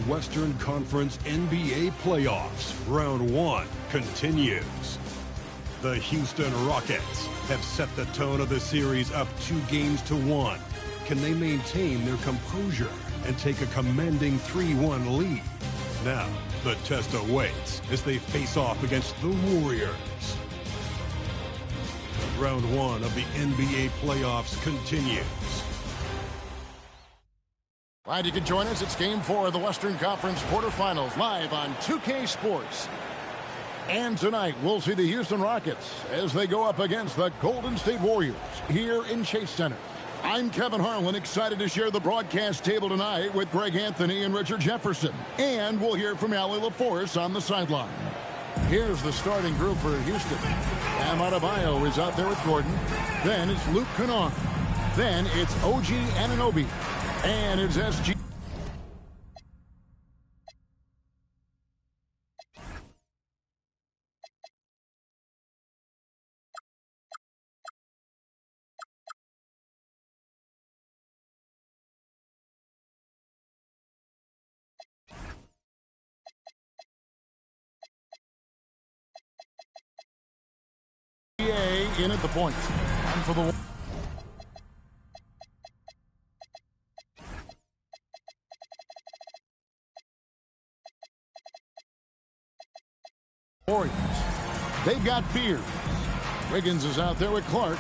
Western Conference NBA Playoffs, Round 1 continues. The Houston Rockets have set the tone of the series up 2-1. Can they maintain their composure and take a commanding 3-1 lead? Now, the test awaits as they face off against the Warriors. Round 1 of the NBA Playoffs continues. Glad you can join us. It's Game 4 of the Western Conference quarterfinals live on 2K Sports. And tonight, we'll see the Houston Rockets as they go up against the Golden State Warriors here in Chase Center. I'm Kevin Harlan, excited to share the broadcast table tonight with Greg Anthony and Richard Jefferson. And we'll hear from Allie LaForce on the sideline. Here's the starting group for Houston. Bam Adebayo is out there with Gordon. Then it's Luke Kennard. Then it's OG Anunoby. And it's SG. In at the point. And for the Warriors. They've got Fears. Wiggins is out there with Clark.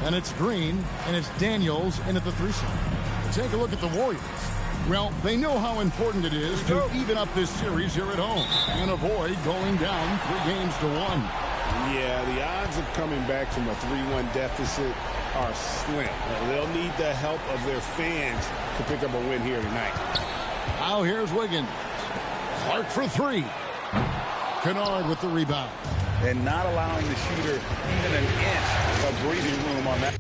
And it's Green. And it's Daniels in at the 3 slot. Take a look at the Warriors. Well, they know how important it is to even up this series here at home and avoid going down 3-1. Yeah, the odds of coming back from a 3-1 deficit are slim. They'll need the help of their fans to pick up a win here tonight. Now here's Wiggins. Clark for 3. Kennard with the rebound. And not allowing the shooter even an inch of breathing room on that.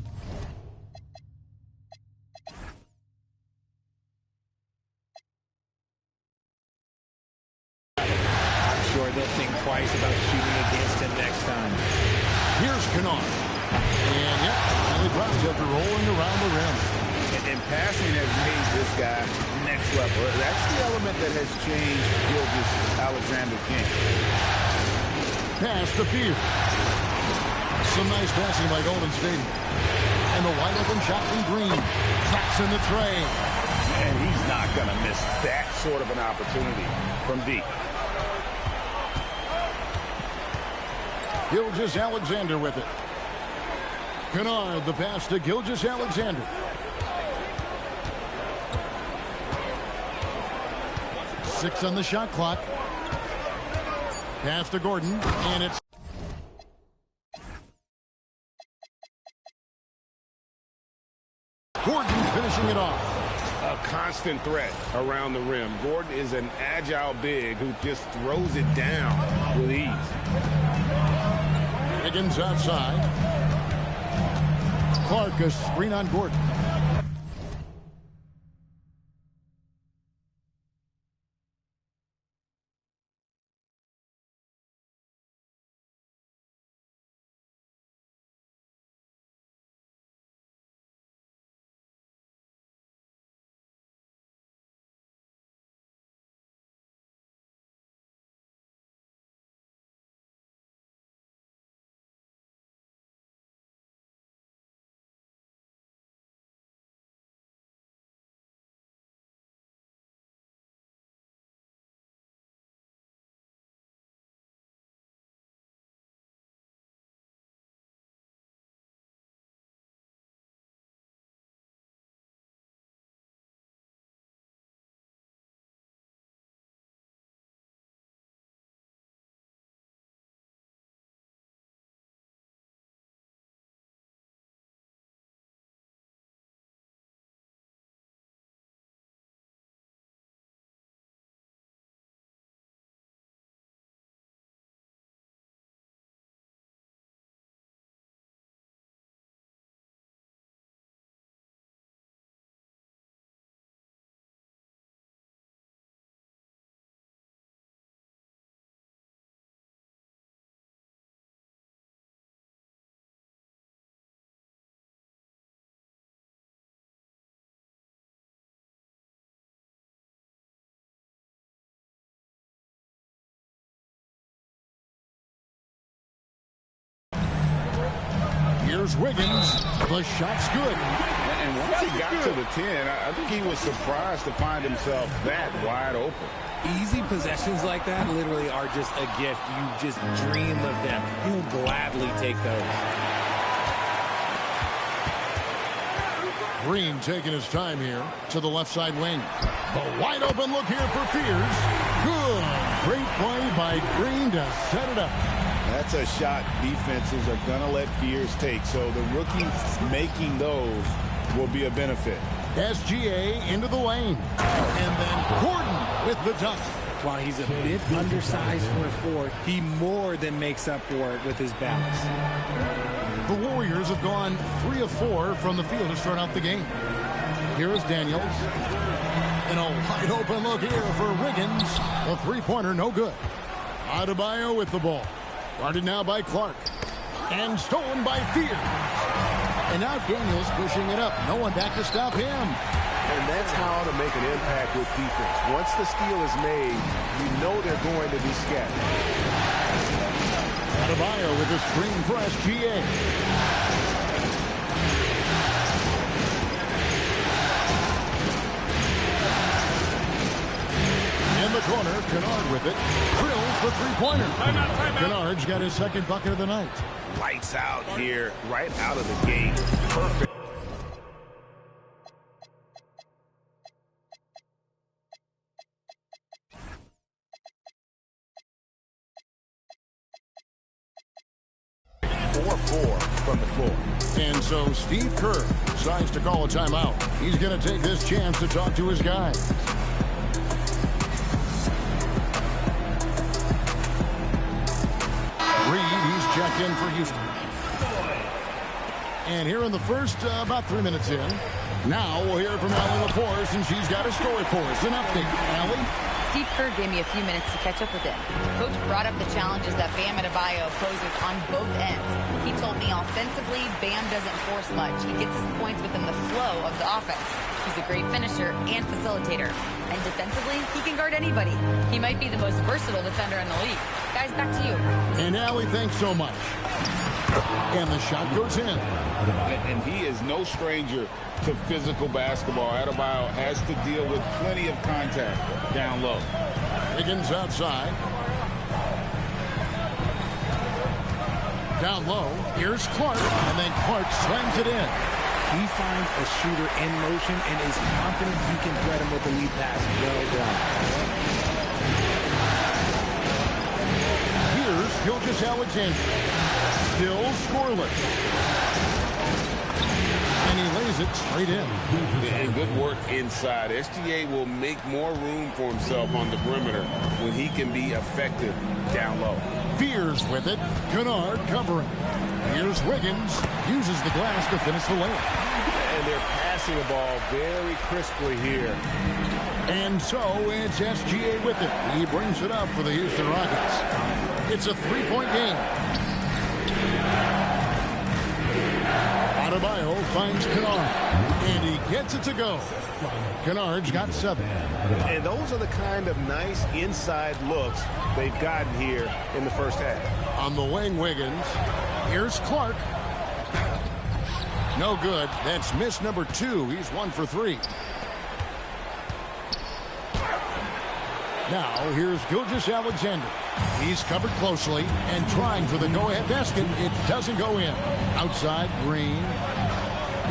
I'm sure they'll think twice about shooting against him next time. Here's Kennard. And yep, and he drops after rolling around the rim passing has made this guy next level. That's the element that has changed Gilgeous-Alexander's game. Pass to Field. Some nice passing by Golden State. And the wide open shot from Green. Traps in the tray. And he's not going to miss that sort of an opportunity from deep. Gilgeous-Alexander with it. Kennard, the pass to Gilgeous-Alexander. Six on the shot clock. Pass to Gordon, and it's Gordon finishing it off. A constant threat around the rim. Gordon is an agile big who just throws it down with ease. Higgins outside. Clark, a screen on Gordon. Here's Wiggins. The shot's good. And once he got to the 10, I think he was surprised to find himself that wide open. Easy possessions like that literally are just a gift. You just dream of them. He'll gladly take those. Green taking his time here to the left side wing. A wide open look here for Fears. Good. Great play by Green to set it up. That's a shot defenses are going to let Fears take. So the rookie making those will be a benefit. SGA into the lane. And then Gordon with the dunk. While he's a bit undersized for a four, he more than makes up for it with his bounce. The Warriors have gone 3 of 4 from the field to start out the game. Here is Daniels. And a wide open look here for Wiggins. A three-pointer, no good. Adebayo with the ball. Guarded now by Clark. And stolen by Fears. And now Daniels pushing it up. No one back to stop him. And that's how to make an impact with defense. Once the steal is made, you know they're going to be scattered. Adebayo with a screen for SGA. In the corner, Kennard with it. Drills the three-pointer. Kennard's got his second bucket of the night. Lights out here, right out of the gate. Perfect. From the floor. And so Steve Kerr decides to call a timeout. He's going to take this chance to talk to his guys. Reed, he's checked in for Houston. And here in the first, about 3 minutes in. Now we'll hear from Allie LaForce, and she's got a story for us. An update, Allie. Steve Kerr gave me a few minutes to catch up with him. Coach brought up the challenges that Bam Adebayo poses on both ends. He told me offensively, Bam doesn't force much. He gets his points within the flow of the offense. He's a great finisher and facilitator. And defensively, he can guard anybody. He might be the most versatile defender in the league. Guys, back to you. And Allie, thanks so much. And the shot goes in. And he is no stranger to physical basketball. Adebayo has to deal with plenty of contact down low. Wiggins outside. Down low. Here's Clark. And then Clark slams it in. He finds a shooter in motion and is confident he can thread him with the lead pass. Well done. Here's Gilgeous-Alexander. Still scoreless. And he lays it straight in. And good work inside. SGA will make more room for himself on the perimeter when he can be effective down low. Fears with it. Kennard covering. Here's Wiggins. Uses the glass to finish the layup. And they're passing the ball very crisply here. And so it's SGA with it. He brings it up for the Houston Rockets. It's a three-point game. Adebayo finds Kennard, and he gets it to go. Kennard's got 7. And those are the kind of nice inside looks they've gotten here in the first half. On the wing, Wiggins. Here's Clark. No good. That's miss number 2. He's 1 for 3. Now, here's Gilgeous-Alexander. He's covered closely and trying for the go-ahead basket. It doesn't go in. Outside, Green.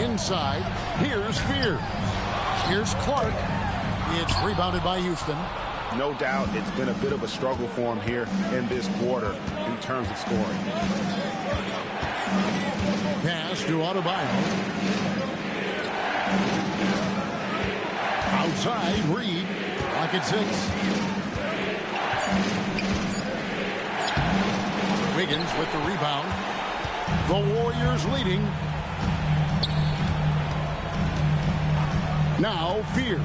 Inside, here's Fear. Here's Clark. It's rebounded by Houston. No doubt it's been a bit of a struggle for him here in this quarter in terms of scoring. Pass to Adebayo. Outside, Reed. Rocket 6. Wiggins with the rebound. The Warriors leading. Now Fears.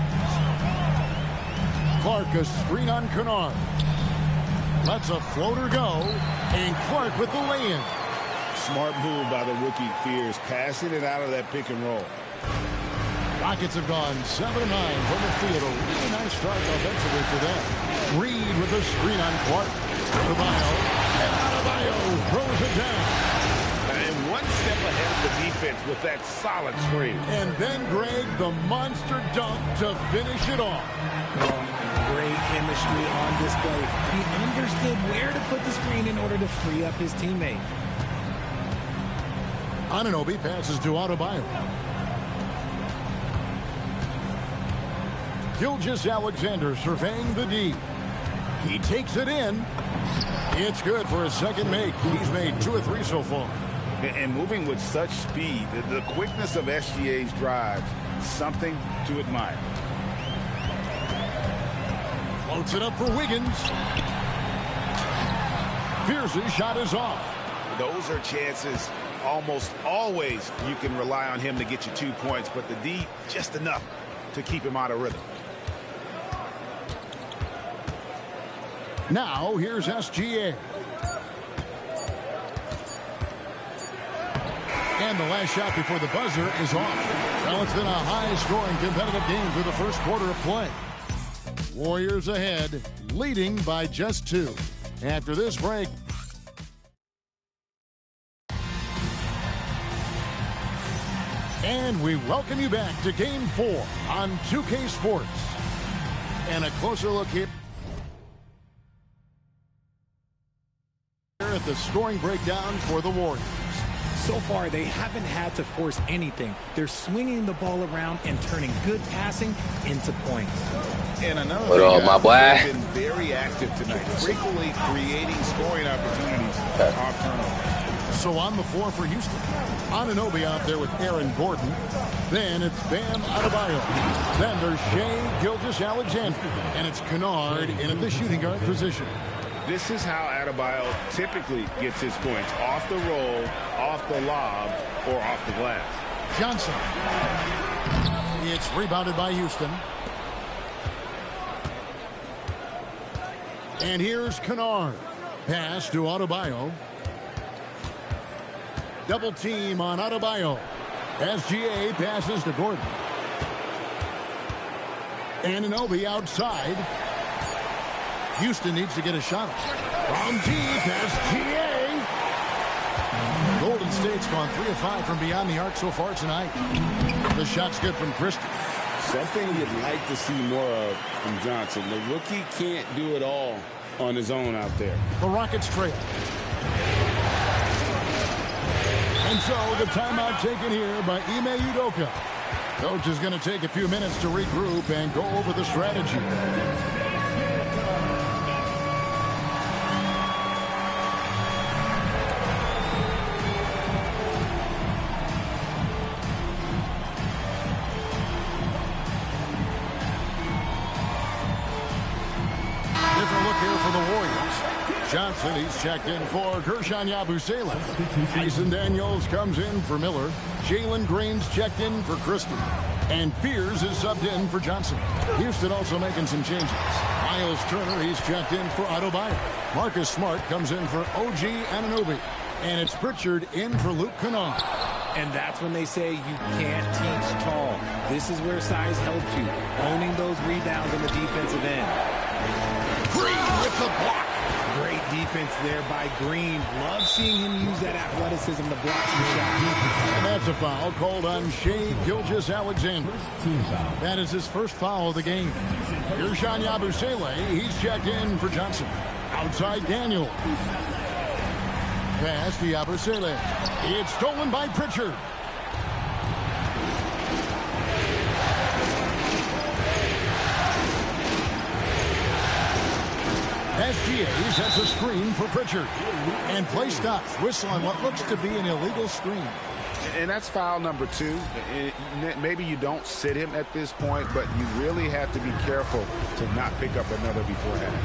Clark a screen on Kennard. Lets a floater go. And Clark with the lay-in. Smart move by the rookie Fears, passing it out of that pick and roll. Rockets have gone 7-9 from the field. A really nice start offensively for them. Reed with a screen on Clark. Adebayo. And Adebayo throws it down. And one step ahead of the defense with that solid screen. And then Greg, the monster dunk to finish it off. Great chemistry on display. He understood where to put the screen in order to free up his teammate. Anunoby passes to Adebayo. Gilgeous-Alexander surveying the D. He takes it in. It's good for a second make. He's made 2 of 3 so far. And moving with such speed, the quickness of SGA's drives, something to admire. Floats it up for Wiggins. Fears' shot is off. Those are chances almost always you can rely on him to get you 2 points, but the D just enough to keep him out of rhythm. Now here's SGA. And the last shot before the buzzer is off. Well, it's been a high-scoring competitive game through the first quarter of play. Warriors ahead, leading by just 2. After this break. And we welcome you back to Game 4 on 2K Sports. And a closer look here at the scoring breakdown for the Warriors. So far, they haven't had to force anything. They're swinging the ball around and turning good passing into points. And another What thing, up, my boy? they've been very active tonight, frequently creating scoring opportunities off turnover. So on the floor for Houston, Anunoby out there with Aaron Gordon. Then it's Bam Adebayo. Then there's Shai Gilgeous-Alexander. And it's Kennard in at the shooting guard position. This is how Adebayo typically gets his points. Off the roll, off the lob, or off the glass. Johnson. It's rebounded by Houston. And here's Kennard. Pass to Adebayo. Double team on Adebayo. SGA passes to Gordon. Anunoby outside. Houston needs to get a shot. From deep, SGA. Golden State's gone 3 of 5 from beyond the arc so far tonight. The shot's good from Christie. Something you'd like to see more of from Johnson. The rookie can't do it all on his own out there. The Rockets trail. And so the timeout taken here by Ime Udoka. Coach is going to take a few minutes to regroup and go over the strategy. Different look here for the Warriors. Johnson, he's checked in for Gershon Yabusele. Jason Daniels comes in for Miller. Jalen Green's checked in for Christie. And Fears is subbed in for Johnson. Houston also making some changes. Miles Turner, he's checked in for Adebayo. Marcus Smart comes in for OG Anunoby. And it's Pritchard in for Luke Kennard. And that's when they say you can't teach tall. This is where size helps you. Owning those rebounds on the defensive end. Green with the block. Great defense there by Green. Love seeing him use that athleticism to block some shots. And that's a foul called on Shai Gilgeous-Alexander. That is his first foul of the game. Gershon Yabusele, he's checked in for Johnson. Outside Daniel. Pass to Yabusele. It's stolen by Pritchard. SGA sets a screen for Pritchard. And play stops. Whistle on what looks to be an illegal screen. And that's foul number 2. Maybe you don't sit him at this point, but you really have to be careful to not pick up another beforehand.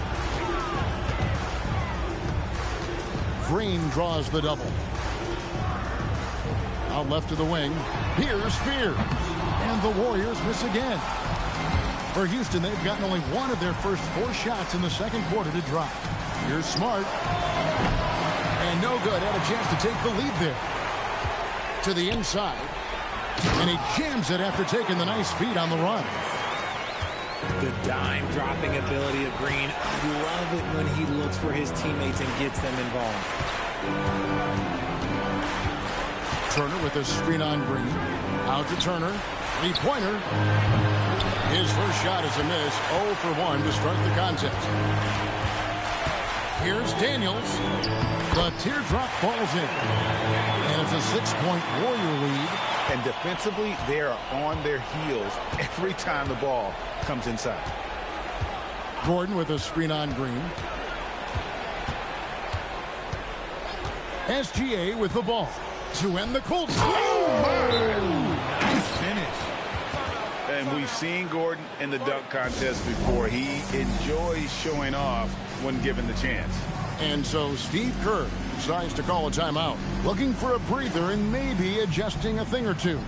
Green draws the double. Out left to the wing. Here's Fear. And the Warriors miss again. For Houston, they've gotten only one of their first 4 shots in the second quarter to drop. Here's Smart. And no good. Had a chance to take the lead there. To the inside. And he jams it after taking the nice feed on the run. The dime dropping ability of Green. I love it when he looks for his teammates and gets them involved. Turner with a screen on Green. Out to Turner. 3-pointer. His first shot is a miss. 0 for 1 to start the contest. Here's Daniels. The teardrop falls in. And it's a 6-point Warrior lead. And defensively, they are on their heels every time the ball comes inside. Gordon with a screen on Green. SGA with the ball to end the Colts. Nice finish. And we've seen Gordon in the dunk contest before. He enjoys showing off when given the chance. And so Steve Kerr decides to call a timeout, looking for a breather and maybe adjusting a thing or two.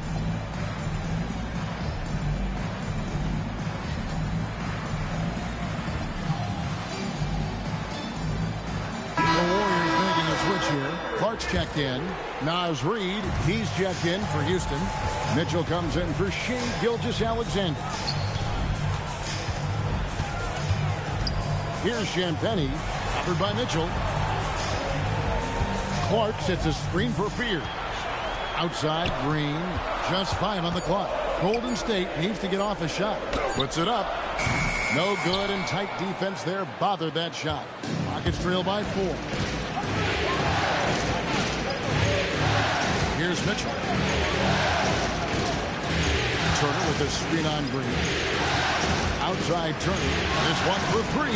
Here. Clark's checked in. Naz Reid, he's checked in for Houston. Mitchell comes in for Shai Gilgeous-Alexander. Here's Champagnie, covered by Mitchell. Clark sets a screen for Fears. Outside, Green, just 5 on the clock. Golden State needs to get off a shot. Puts it up. No good, and tight defense there bothered that shot. Rockets trail by 4. Here's Mitchell. Turner with a screen on Green. Outside Turner. This one for 3.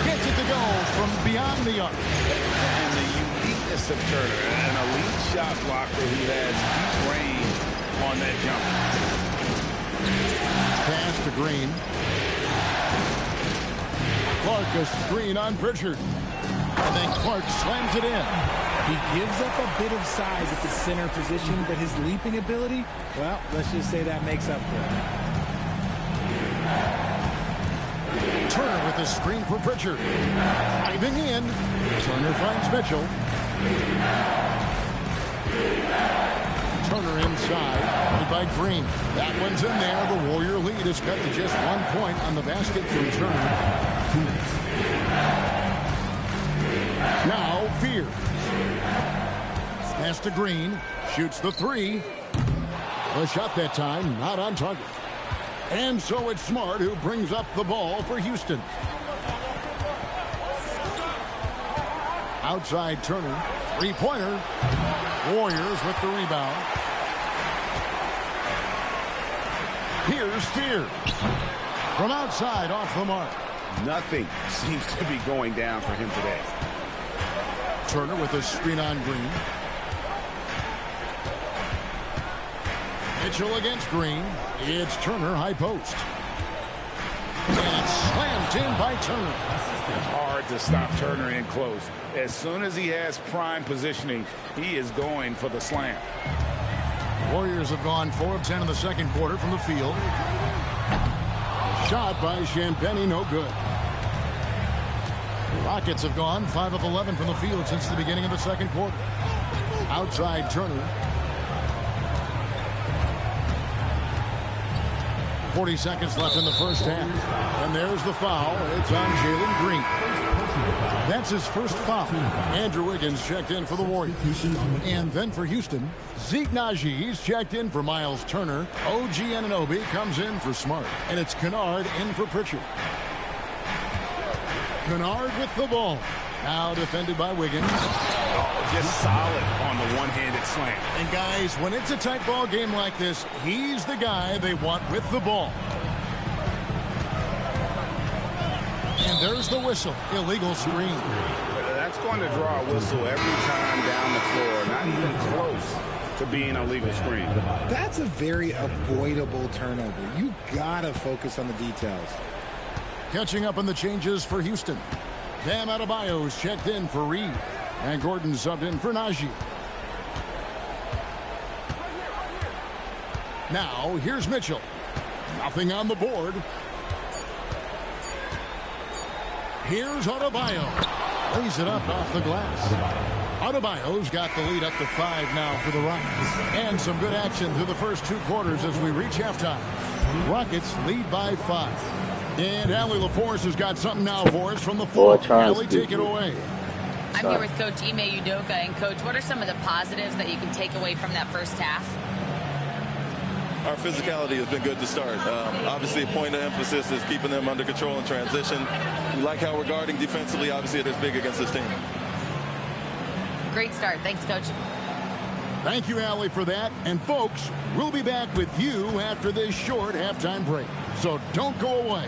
Gets it to go from beyond the arc. And the uniqueness of Turner, an elite shot blocker who has deep range on that jumper. Pass to Green. Clark a screen on Pritchard. then Clark slams it in. He gives up a bit of size at the center position, but his leaping ability, well, let's just say that makes up for it. Turner with the screen for Pritchard. Driving in. Turner finds Mitchell. Turner inside, led by Green. That one's in there. The Warrior lead is cut to just 1 point on the basket from Turner. Now Fears. Pass to Green. Shoots the three. The shot that time not on target. And so it's Smart who brings up the ball for Houston. Outside Turner. Three-pointer. Warriors with the rebound. Here's Fears. From outside, off the mark. Nothing seems to be going down for him today. Turner with a screen on Green. Mitchell against Green. It's Turner, high post. And it's slammed in by Turner. It's hard to stop Turner in close. As soon as he has prime positioning, he is going for the slam. Warriors have gone 4 of 10 in the second quarter from the field. Shot by Champagnie, no good. Rockets have gone 5 of 11 from the field since the beginning of the second quarter. Outside Turner. 40 seconds left in the first half. And there's the foul. It's on Jalen Green. That's his first foul. Andrew Wiggins checked in for the Warriors. And then for Houston, Zeke Najee's checked in for Miles Turner. OG Anunoby comes in for Smart. And it's Kennard in for Pritchard. Kennard with the ball. Now defended by Wiggins. Just solid on the one-handed slam. And guys, when it's a tight ball game like this, he's the guy they want with the ball. And there's the whistle. Illegal screen. That's going to draw a whistle every time down the floor. Not even close to being a legal screen. That's a very avoidable turnover. You gotta focus on the details. Catching up on the changes for Houston. Bam Adebayo's checked in for Reed. And Gordon subbed in for Najee. Now, here's Mitchell. Nothing on the board. Here's Adebayo. Lays it up off the glass. Adebayo's got the lead up to 5 now for the Rockets. And some good action through the first 2 quarters as we reach halftime. Rockets lead by 5. And Allie LaForce has got something now for us from the floor. Allie, take it away. I'm here with Coach Ime Udoka. And, Coach, what are some of the positives that you can take away from that first half? Our physicality has been good to start. Obviously, a point of emphasis is keeping them under control in transition. We like how we're guarding defensively. Obviously, it is big against this team. Great start. Thanks, Coach. Thank you, Allie, for that. And, folks, we'll be back with you after this short halftime break. So don't go away.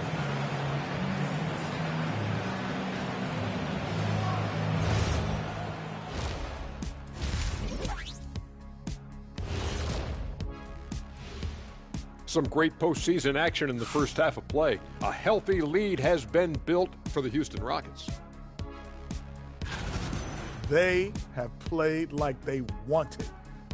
Some great postseason action in the first half of play. A healthy lead has been built for the Houston Rockets. They have played like they wanted,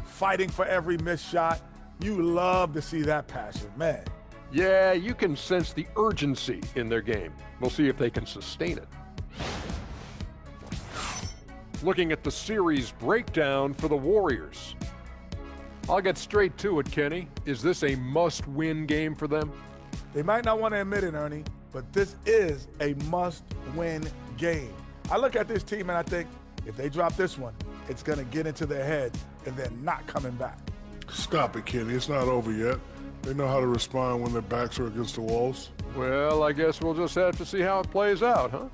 fighting for every missed shot. You love to see that passion, man. Yeah, you can sense the urgency in their game. We'll see if they can sustain it. Looking at the series breakdown for the Warriors. I'll get straight to it, Kenny. Is this a must-win game for them? They might not want to admit it, Ernie, but this is a must-win game. I look at this team and I think if they drop this one, it's going to get into their head and they're not coming back. Stop it, Kenny. It's not over yet. They know how to respond when their backs are against the walls. Well, I guess we'll just have to see how it plays out, huh?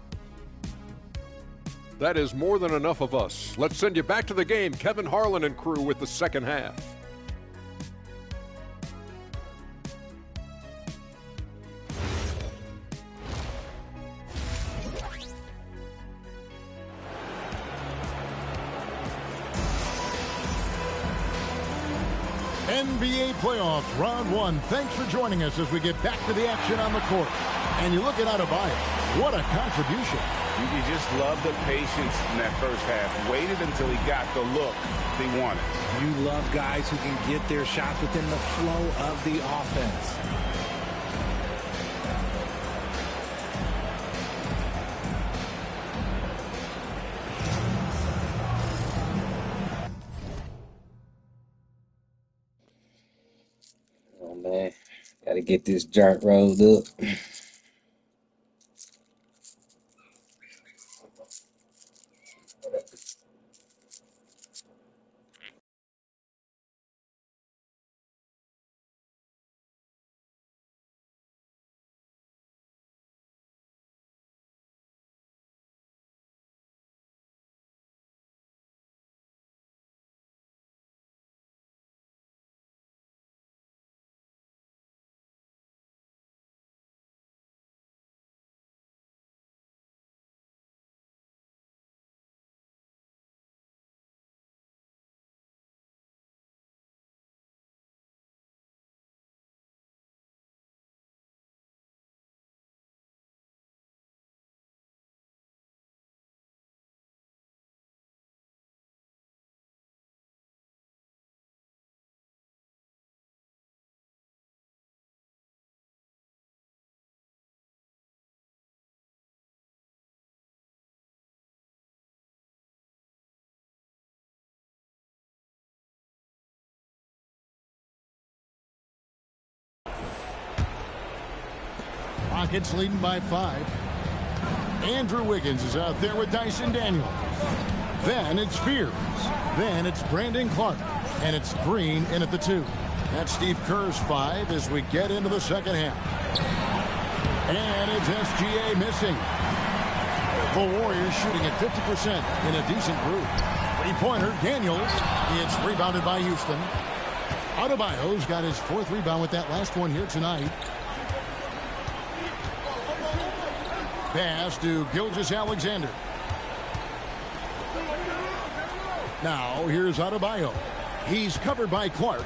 That is more than enough of us. Let's send you back to the game. Kevin Harlan and crew with the second half. NBA playoffs, round 1. Thanks for joining us as we get back to the action on the court. And you look at Adebayo. What a contribution. You just love the patience in that first half. Waited until he got the look he wanted. You love guys who can get their shots within the flow of the offense. Oh, man. Got to get this joint rolled up. Rockets leading by 5. Andrew Wiggins is out there with Dyson Daniels. Then it's Spears. Then it's Brandon Clark. And it's Green in at the 2. That's Steve Kerr's 5 as we get into the second half. And it's SGA missing. The Warriors shooting at 50% in a decent group. Three-pointer, Daniels. It's rebounded by Houston. Adebayo's got his 4th rebound with that last one here tonight. Pass to Gilgeous-Alexander. Now here's Adebayo. He's covered by Clark.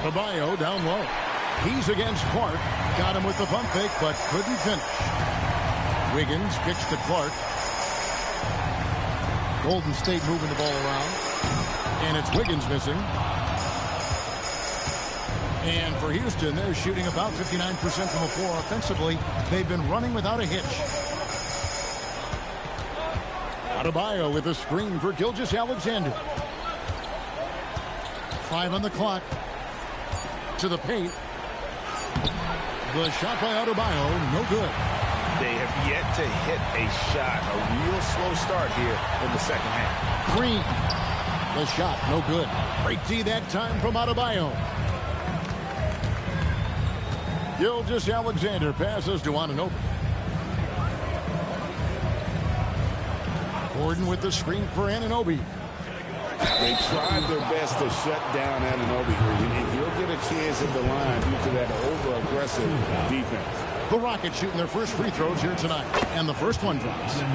Adebayo down low. He's against Clark. Got him with the pump fake, but couldn't finish. Wiggins kicks to Clark. Golden State moving the ball around. And it's Wiggins missing. And for Houston, they're shooting about 59% from the floor offensively. They've been running without a hitch. Adebayo with a screen for Gilgeous-Alexander. 5 on the clock. To the paint. The shot by Adebayo, no good. They have yet to hit a shot. A real slow start here in the second half. Green. The shot, no good. Break D that time from Adebayo. Gilgeous-Alexander passes to Anunoby. Gordon with the screen for Anunoby. They tried their best to shut down Anunoby, and he'll get a chance at the line due to that over-aggressive defense. The Rockets shooting their first free throws here tonight, and the first one drops. Taking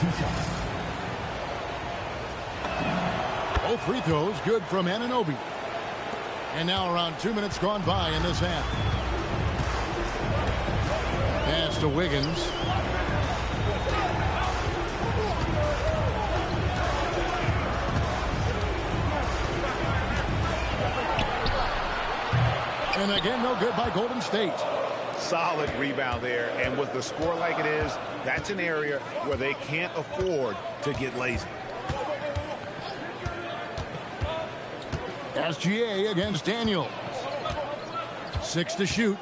2 shots. Both free throws good from Anunoby. And now around 2 minutes gone by in this half. Pass to Wiggins. And again, no good by Golden State. Solid rebound there. And with the score like it is, that's an area where they can't afford to get lazy. SGA against Daniels. 6 to shoot.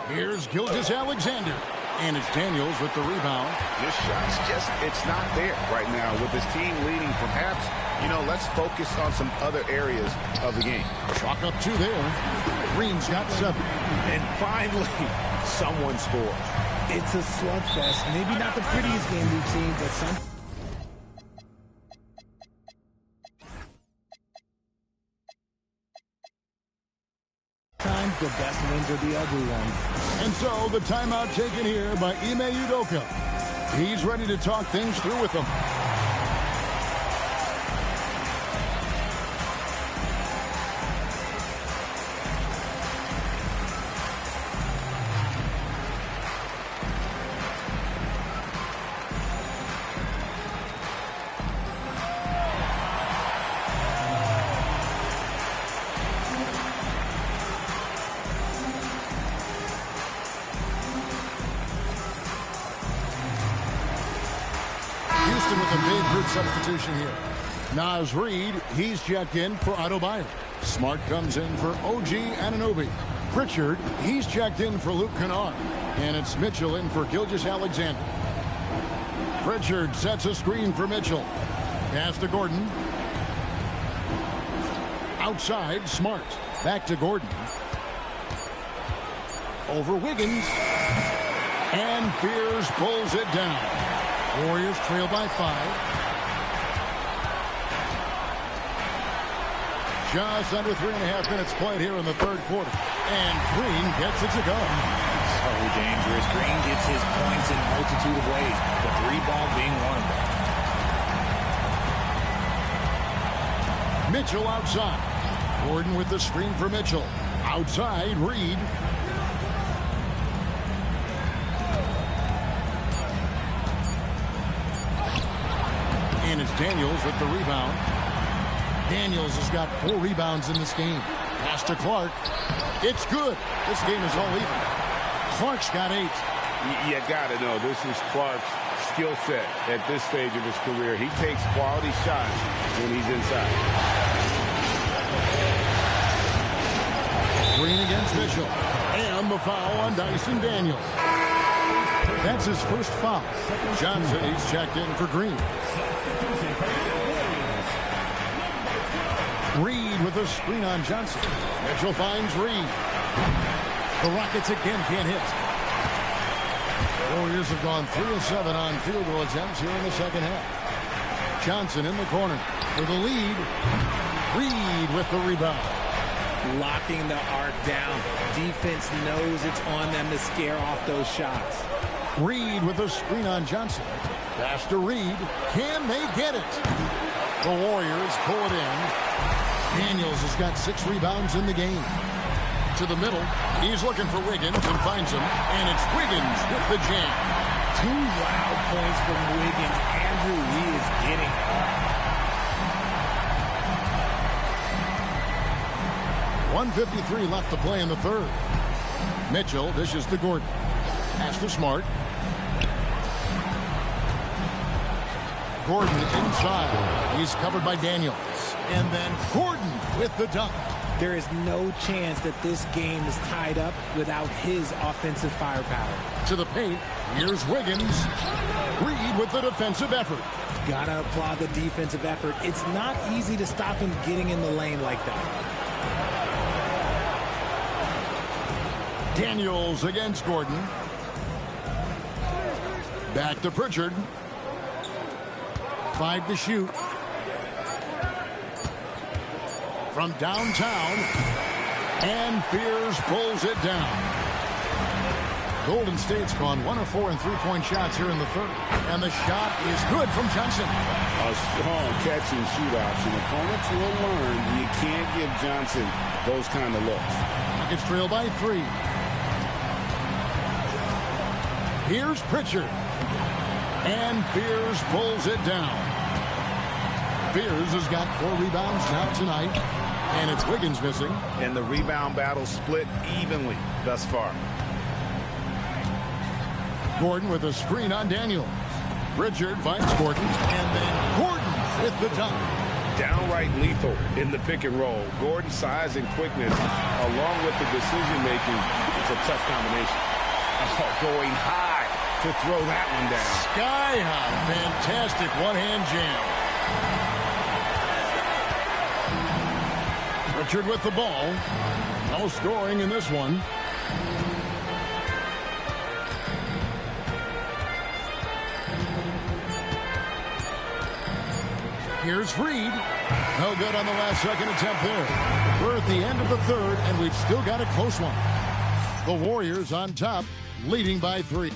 Here's Gilgeous-Alexander. And it's Daniels with the rebound. This shot's just, it's not there right now. With this team leading, perhaps, let's focus on some other areas of the game. Chalk up 2 there. Green's got 7. And finally, someone scored. It's a slugfest. Maybe not the prettiest game we've seen, but some... Sometimes the best wins are the ugly ones. And so the timeout taken here by Ime Udoka. He's ready to talk things through with them. with a big group substitution here. Naz Reid, he's checked in for Adebayo. Smart comes in for OG Anunoby. Pritchard, he's checked in for Luke Kennard. And it's Mitchell in for Gilgeous-Alexander. Pritchard sets a screen for Mitchell. Pass to Gordon. Outside, Smart. Back to Gordon. Over Wiggins. And Fears pulls it down. Warriors trail by 5. Just under 3.5 minutes played here in the third quarter. And Green gets it to go. So dangerous. Green gets his points in a multitude of ways. The 3-ball being one of them. Mitchell outside. Gordon with the screen for Mitchell. Outside, Reid. And it's Daniels with the rebound. Daniels has got 4 rebounds in this game. Pass to Clark. It's good. This game is all even. Clark's got 8. You got to know, this is Clark's skill set at this stage of his career. He takes quality shots when he's inside. Green against Mitchell. And the foul on Dyson Daniels. That's his first foul. Johnson, he's checked in for Green. Reid with a screen on Johnson. Mitchell finds Reid. The Rockets again can't hit. Warriors have gone 3 of 7 on field goal attempts here in the second half. Johnson in the corner for the lead. Reid with the rebound. Locking the arc down. Defense knows it's on them to scare off those shots. Reid with a screen on Johnson. Pass to Reid. Can they get it? The Warriors pull it in. Daniels has got 6 rebounds in the game. To the middle. He's looking for Wiggins and finds him. And it's Wiggins with the jam. 2 wild points from Wiggins. Andrew, he is getting it. 1:53 left to play in the third. Mitchell dishes to Gordon. Pass to Smart. Gordon inside. He's covered by Daniels. And then Gordon with the dunk. There is no chance that this game is tied up without his offensive firepower. To the paint. Here's Wiggins. Reid with the defensive effort. Gotta applaud the defensive effort. It's not easy to stop him getting in the lane like that. Daniels against Gordon. Back to Pritchard. 5 to shoot. From downtown. And Fears pulls it down. Golden State's gone 1 of 4 in 3-point shots here in the third. And the shot is good from Johnson. A strong catch and shoot option. Opponents will learn you can't give Johnson those kind of looks. Rockets trail by 3. Here's Pritchard. And Fears pulls it down. Fears has got 4 rebounds now tonight. And it's Wiggins missing. And the rebound battle split evenly thus far. Gordon with a screen on Daniels. Pritchard finds Gordon. And then Gordon with the dunk. Downright lethal in the pick and roll. Gordon's size and quickness, along with the decision-making, it's a tough combination. Oh, going high to throw that one down. Sky high. Fantastic one-hand jam. Pritchard with the ball. No scoring in this one. Here's Reid. No good on the last second attempt there. We're at the end of the third, and we've still got a close one. The Warriors on top, leading by 3.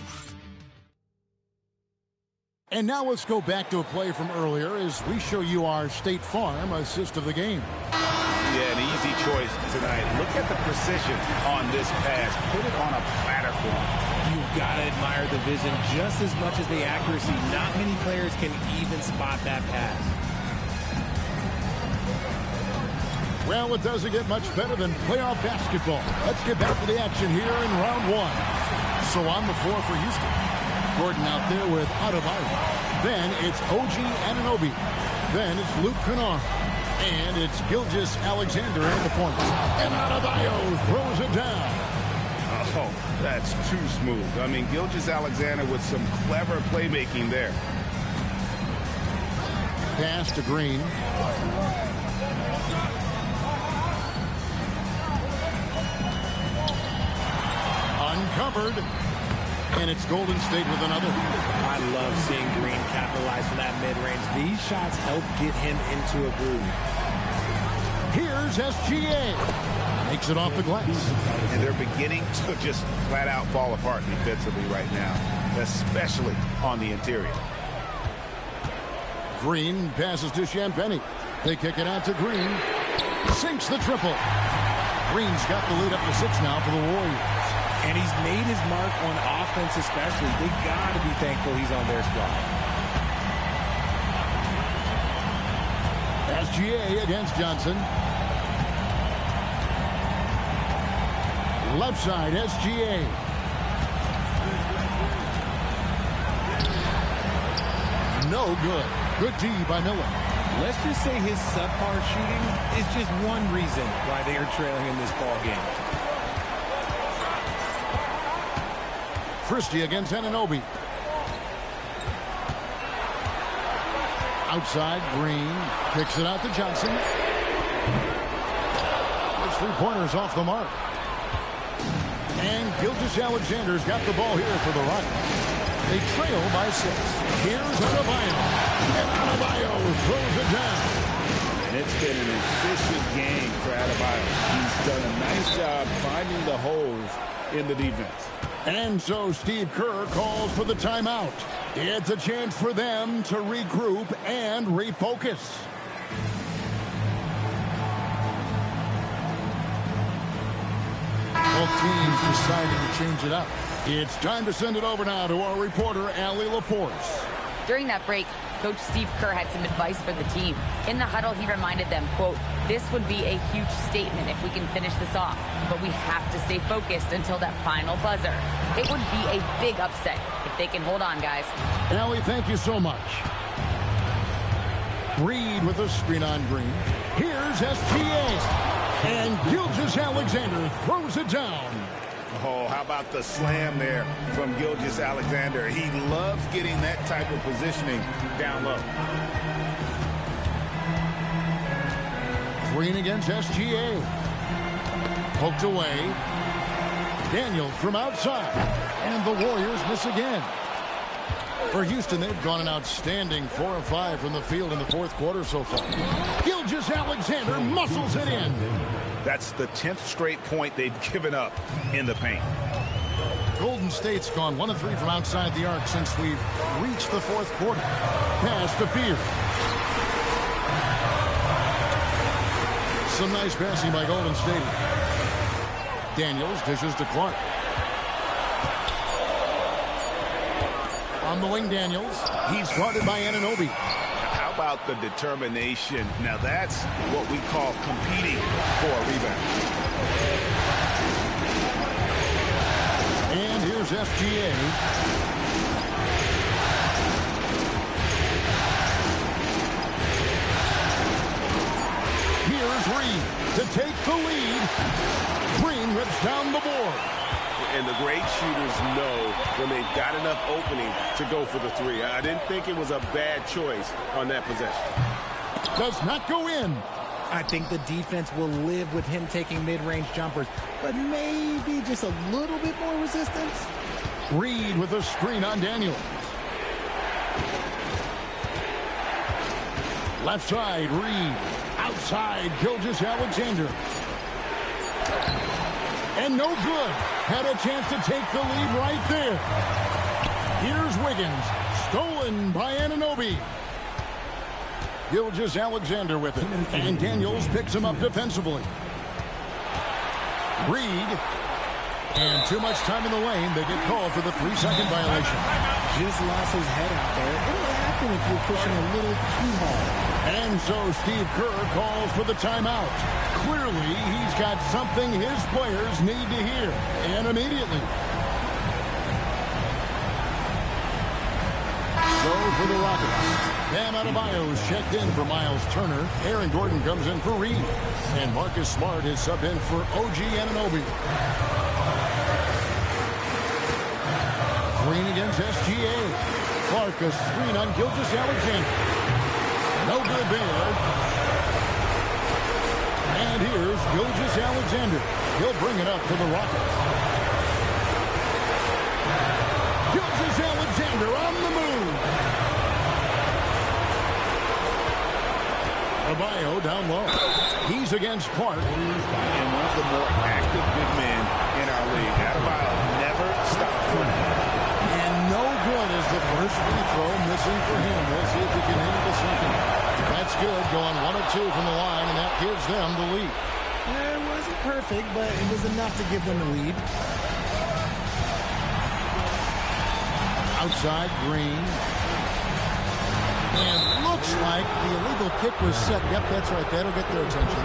And now let's go back to a play from earlier as we show you our State Farm assist of the game. Yeah, an easy choice tonight. Look at the precision on this pass. Put it on a platter for him. You've got to admire the vision just as much as the accuracy. Not many players can even spot that pass. Well, it doesn't get much better than playoff basketball. Let's get back to the action here in round 1. So on the floor for Houston. Gordon out there with Adebayo. Then it's OG Anunoby. Then it's Luke Kennard. And it's Gilgeous-Alexander at the point. And Adebayo throws it down. Oh, that's too smooth. I mean, Gilgeous-Alexander with some clever playmaking there. Pass to Green. Uncovered. And it's Golden State with another. I love seeing Green capitalize from that mid-range. These shots help get him into a groove. Here's SGA. Makes it off the glass. And they're beginning to just flat out fall apart defensively right now, especially on the interior. Green passes to Champagnie. They kick it out to Green. Sinks the triple. Green's got the lead up to 6 now for the Warriors. And he's made his mark on offense especially. They got to be thankful he's on their squad. SGA against Johnson. Left side, SGA. No good. Good D by Miller. Let's just say his subpar shooting is just one reason why they are trailing in this ball game. Christie against Anunoby. Outside, Green kicks it out to Johnson. It's 3-pointers off the mark. And Gilgeous-Alexander's got the ball here for the Rockets. They trail by 6. Here's Adebayo. And Adebayo throws it down. And it's been an efficient game for Adebayo. He's done a nice job finding the holes in the defense. And so Steve Kerr calls for the timeout. It's a chance for them to regroup and refocus. Both teams deciding to change it up. It's time to send it over now to our reporter, Allie LaForce. During that break, Coach Steve Kerr had some advice for the team. In the huddle, he reminded them, quote, "This would be a huge statement if we can finish this off, but we have to stay focused until that final buzzer. It would be a big upset if they can hold on, guys." Allie, thank you so much. Reed with a screen on Green. Here's SGA. And Gilgeous-Alexander throws it down. Oh, how about the slam there from Gilgeous-Alexander? He loves getting that type of positioning down low. Green against SGA. Poked away. Daniels from outside. And the Warriors miss again. For Houston, they've gone an outstanding 4 of 5 from the field in the 4th quarter so far. Gilgeous-Alexander muscles it in. That's the 10th straight point they've given up in the paint. Golden State's gone 1 of 3 from outside the arc since we've reached the 4th quarter. Pass to Fear. Some nice passing by Golden State. Daniels dishes to Clark. On the wing, Daniels. He's guarded by Anunoby. How about the determination? Now that's what we call competing for a rebound. And here's SGA. Here's Reed to take the lead. Green rips down the board. And the great shooters know when they've got enough opening to go for the 3. I didn't think it was a bad choice on that possession. Does not go in. I think the defense will live with him taking mid-range jumpers, but maybe just a little bit more resistance. Reed with a screen on Daniels. Left side, Reed. Outside, Gilgeous-Alexander. And no good. Had a chance to take the lead right there. Here's Wiggins. Stolen by Anunoby. Gilgeous-Alexander with it. And Daniels picks him up defensively. Reed. And too much time in the lane. They get called for the 3-second violation. Just lost his head out there. It'll happen if you're pushing a little too hard. And so Steve Kerr calls for the timeout. Clearly, he's got something his players need to hear. And immediately. for the Rockets. Bam Adebayo is checked in for Miles Turner. Aaron Gordon comes in for Reed. And Marcus Smart is subbed in for OG Anunoby. Green against SGA. Clark a screen on Gilgeous-Alexander. No good there. And here's Gilgeous-Alexander. He'll bring it up to the Rockets. Gilgeous-Alexander on the move. Adebayo down low. He's against Clark. And one of the more active big men in our league. Adebayo never stops running. And no good is the first free throw missing for him. We'll see if he can handle the second. That's good. Going 1 of 2 from the line, and that gives them the lead. It wasn't perfect, but it was enough to give them the lead. Outside, Green. And looks like the illegal kick was set. Yep, that's right. That'll get their attention.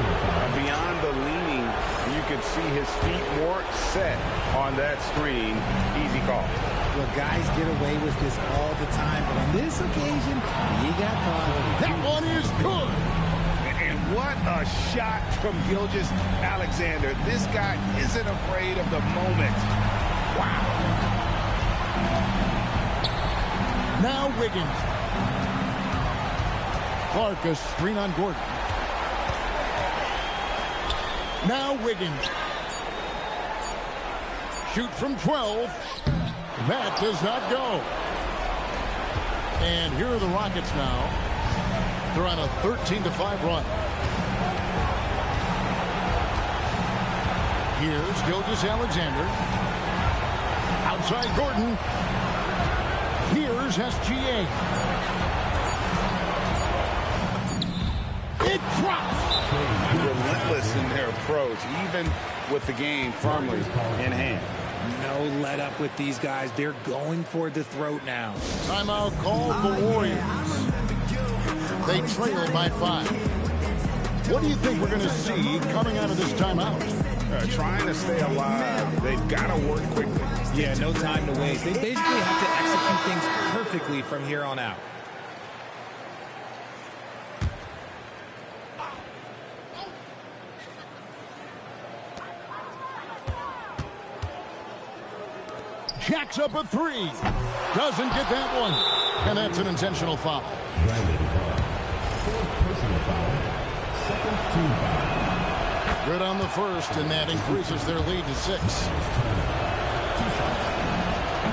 Beyond the leaning, you can see his feet more set on that screen. Easy call. Well, guys get away with this all the time, but on this occasion, he got caught. That one is good. And what a shot from Gilgeous-Alexander. This guy isn't afraid of the moment. Wow. Now Wiggins. Clark a screen on Gordon. Now Wiggins. Shoot from 12. That does not go. And here are the Rockets now. They're on a 13-5 run. Here's Gilgeous-Alexander. Outside Gordon. Here's SGA. It drops. Relentless in their approach, even with the game firmly in hand. No let up with these guys. They're going for the throat now. Timeout called the Warriors. They trail by 5. What do you think we're going to see coming out of this timeout? Trying to stay alive. They've got to work quickly. Yeah, no time to waste. They basically have to execute things perfectly from here on out. Jacks up a 3. Doesn't get that one. And that's an intentional foul. Good on the first, and that increases their lead to 6.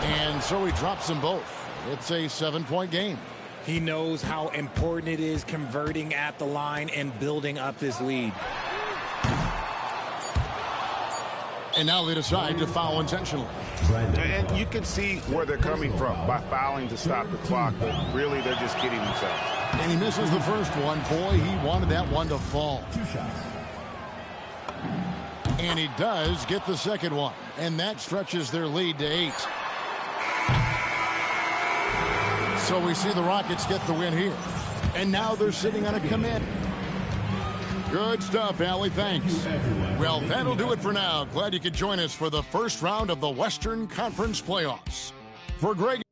And so he drops them both. It's a 7-point game. He knows how important it is converting at the line and building up this lead. And now they decide to foul intentionally. And you can see where they're coming from by fouling to stop the clock, but really they're just kidding themselves. And he misses the first one. Boy, he wanted that one to fall. 2 shots. And he does get the second one. And that stretches their lead to 8. So we see the Rockets get the win here. And now they're sitting on a command. Good stuff, Allie. Thanks. Well, that'll do it for now. Glad you could join us for the first round of the Western Conference playoffs. For Greg.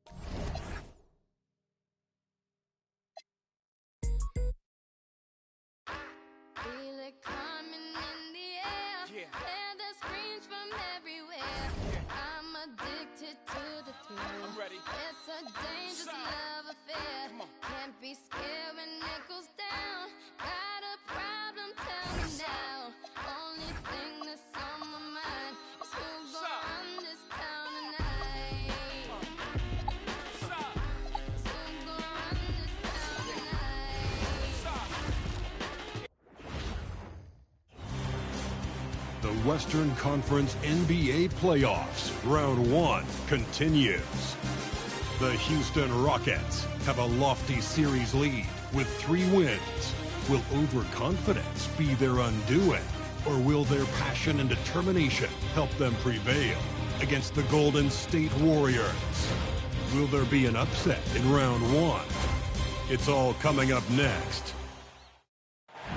The Western Conference NBA playoffs, round 1 continues. The Houston Rockets have a lofty series lead with 3 wins. Will overconfidence be their undoing, or will their passion and determination help them prevail against the Golden State Warriors? Will there be an upset in round 1? It's all coming up next.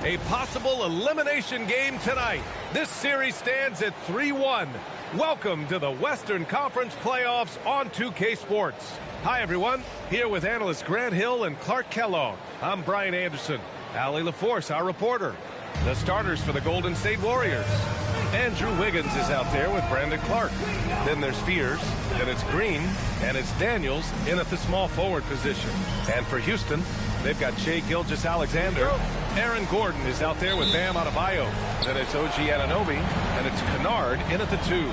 A possible elimination game tonight. This series stands at 3-1. Welcome to the Western Conference Playoffs on 2K Sports. Hi, everyone. Here with analysts Grant Hill and Clark Kellogg. I'm Brian Anderson. Allie LaForce, our reporter. The starters for the Golden State Warriors. Andrew Wiggins is out there with Brandon Clark. Then there's Fears, then it's Green, and it's Daniels in at the small forward position. And for Houston, they've got Shai Gilgeous-Alexander. Aaron Gordon is out there with Bam Adebayo. Then it's OG Anunoby, and it's Kennard in at the 2.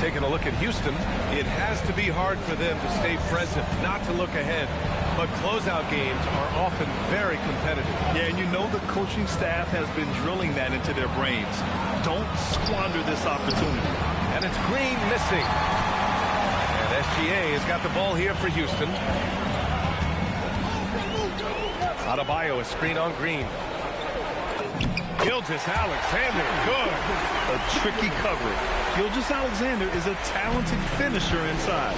Taking a look at Houston, it has to be hard for them to stay present, not to look ahead. But closeout games are often very competitive. Yeah, and you know the coaching staff has been drilling that into their brains. Don't squander this opportunity. And it's Green missing. And SGA has got the ball here for Houston. Adebayo, a screen on Green. Gilgeous-Alexander, good. A tricky coverage. Gilgeous-Alexander is a talented finisher inside.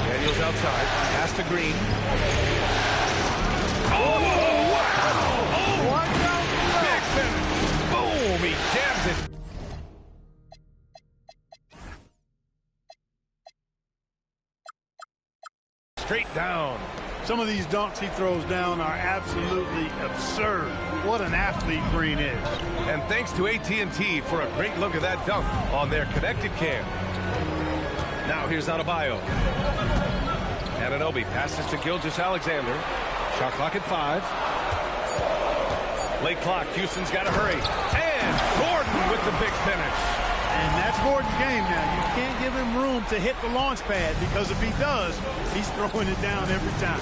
Daniels outside, pass to Green. Oh, wow! Oh, what? Big finish. Boom, he jams it. Straight down. Some of these dunks he throws down are absolutely absurd. What an athlete Green is. And thanks to AT&T for a great look at that dunk on their connected cam. Now here's Adebayo. Anunoby passes to Gilgeous-Alexander. Shot clock at 5. Late clock. Houston's got to hurry. And Gordon with the big finish. And that's Gordon's game now. You can't give him room to hit the launch pad because if he does, he's throwing it down every time.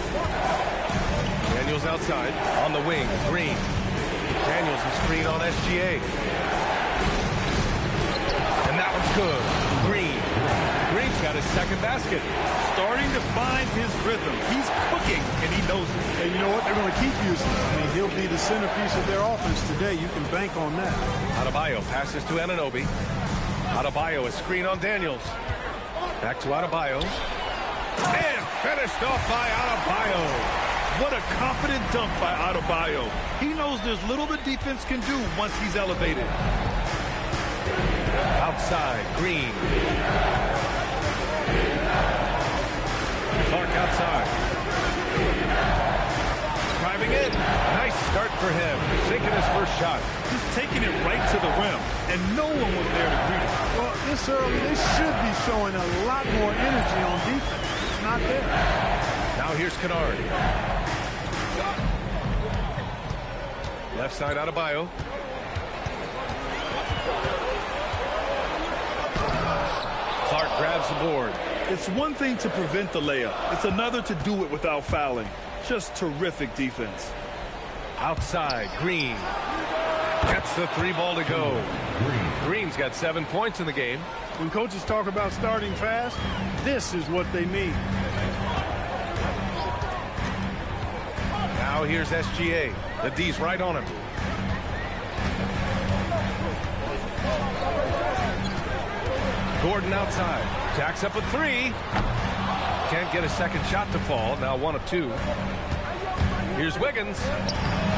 Daniels outside. On the wing. Green. Daniels is screen on SGA. And that one's good. Green. Green's got his second basket. Starting to find his rhythm. He's cooking, and he knows it. And you know what? They're going to keep using him. I mean, he'll be the centerpiece of their offense today. You can bank on that. Adebayo passes to Anunoby. Adebayo, a screen on Daniels. Back to Adebayo. And finished off by Adebayo. What a confident dunk by Adebayo. He knows there's little the defense can do once he's elevated. Outside, Green. Clark outside. Driving in. Nice start for him. Sinking his first shot. Just taking it right to the rim, and no one was there to greet him. Well, this early, they should be showing a lot more energy on defense. It's not there. Now here's Kennard. Left side Adebayo. Clark grabs the board. It's one thing to prevent the layup. It's another to do it without fouling. Just terrific defense. Outside, Green. Gets the 3 ball to go. Green's got 7 points in the game. When coaches talk about starting fast, this is what they need. Now here's SGA. The D's right on him. Gordon outside. Jacks up a 3. Can't get a second shot to fall. Now 1 of 2. Here's Wiggins.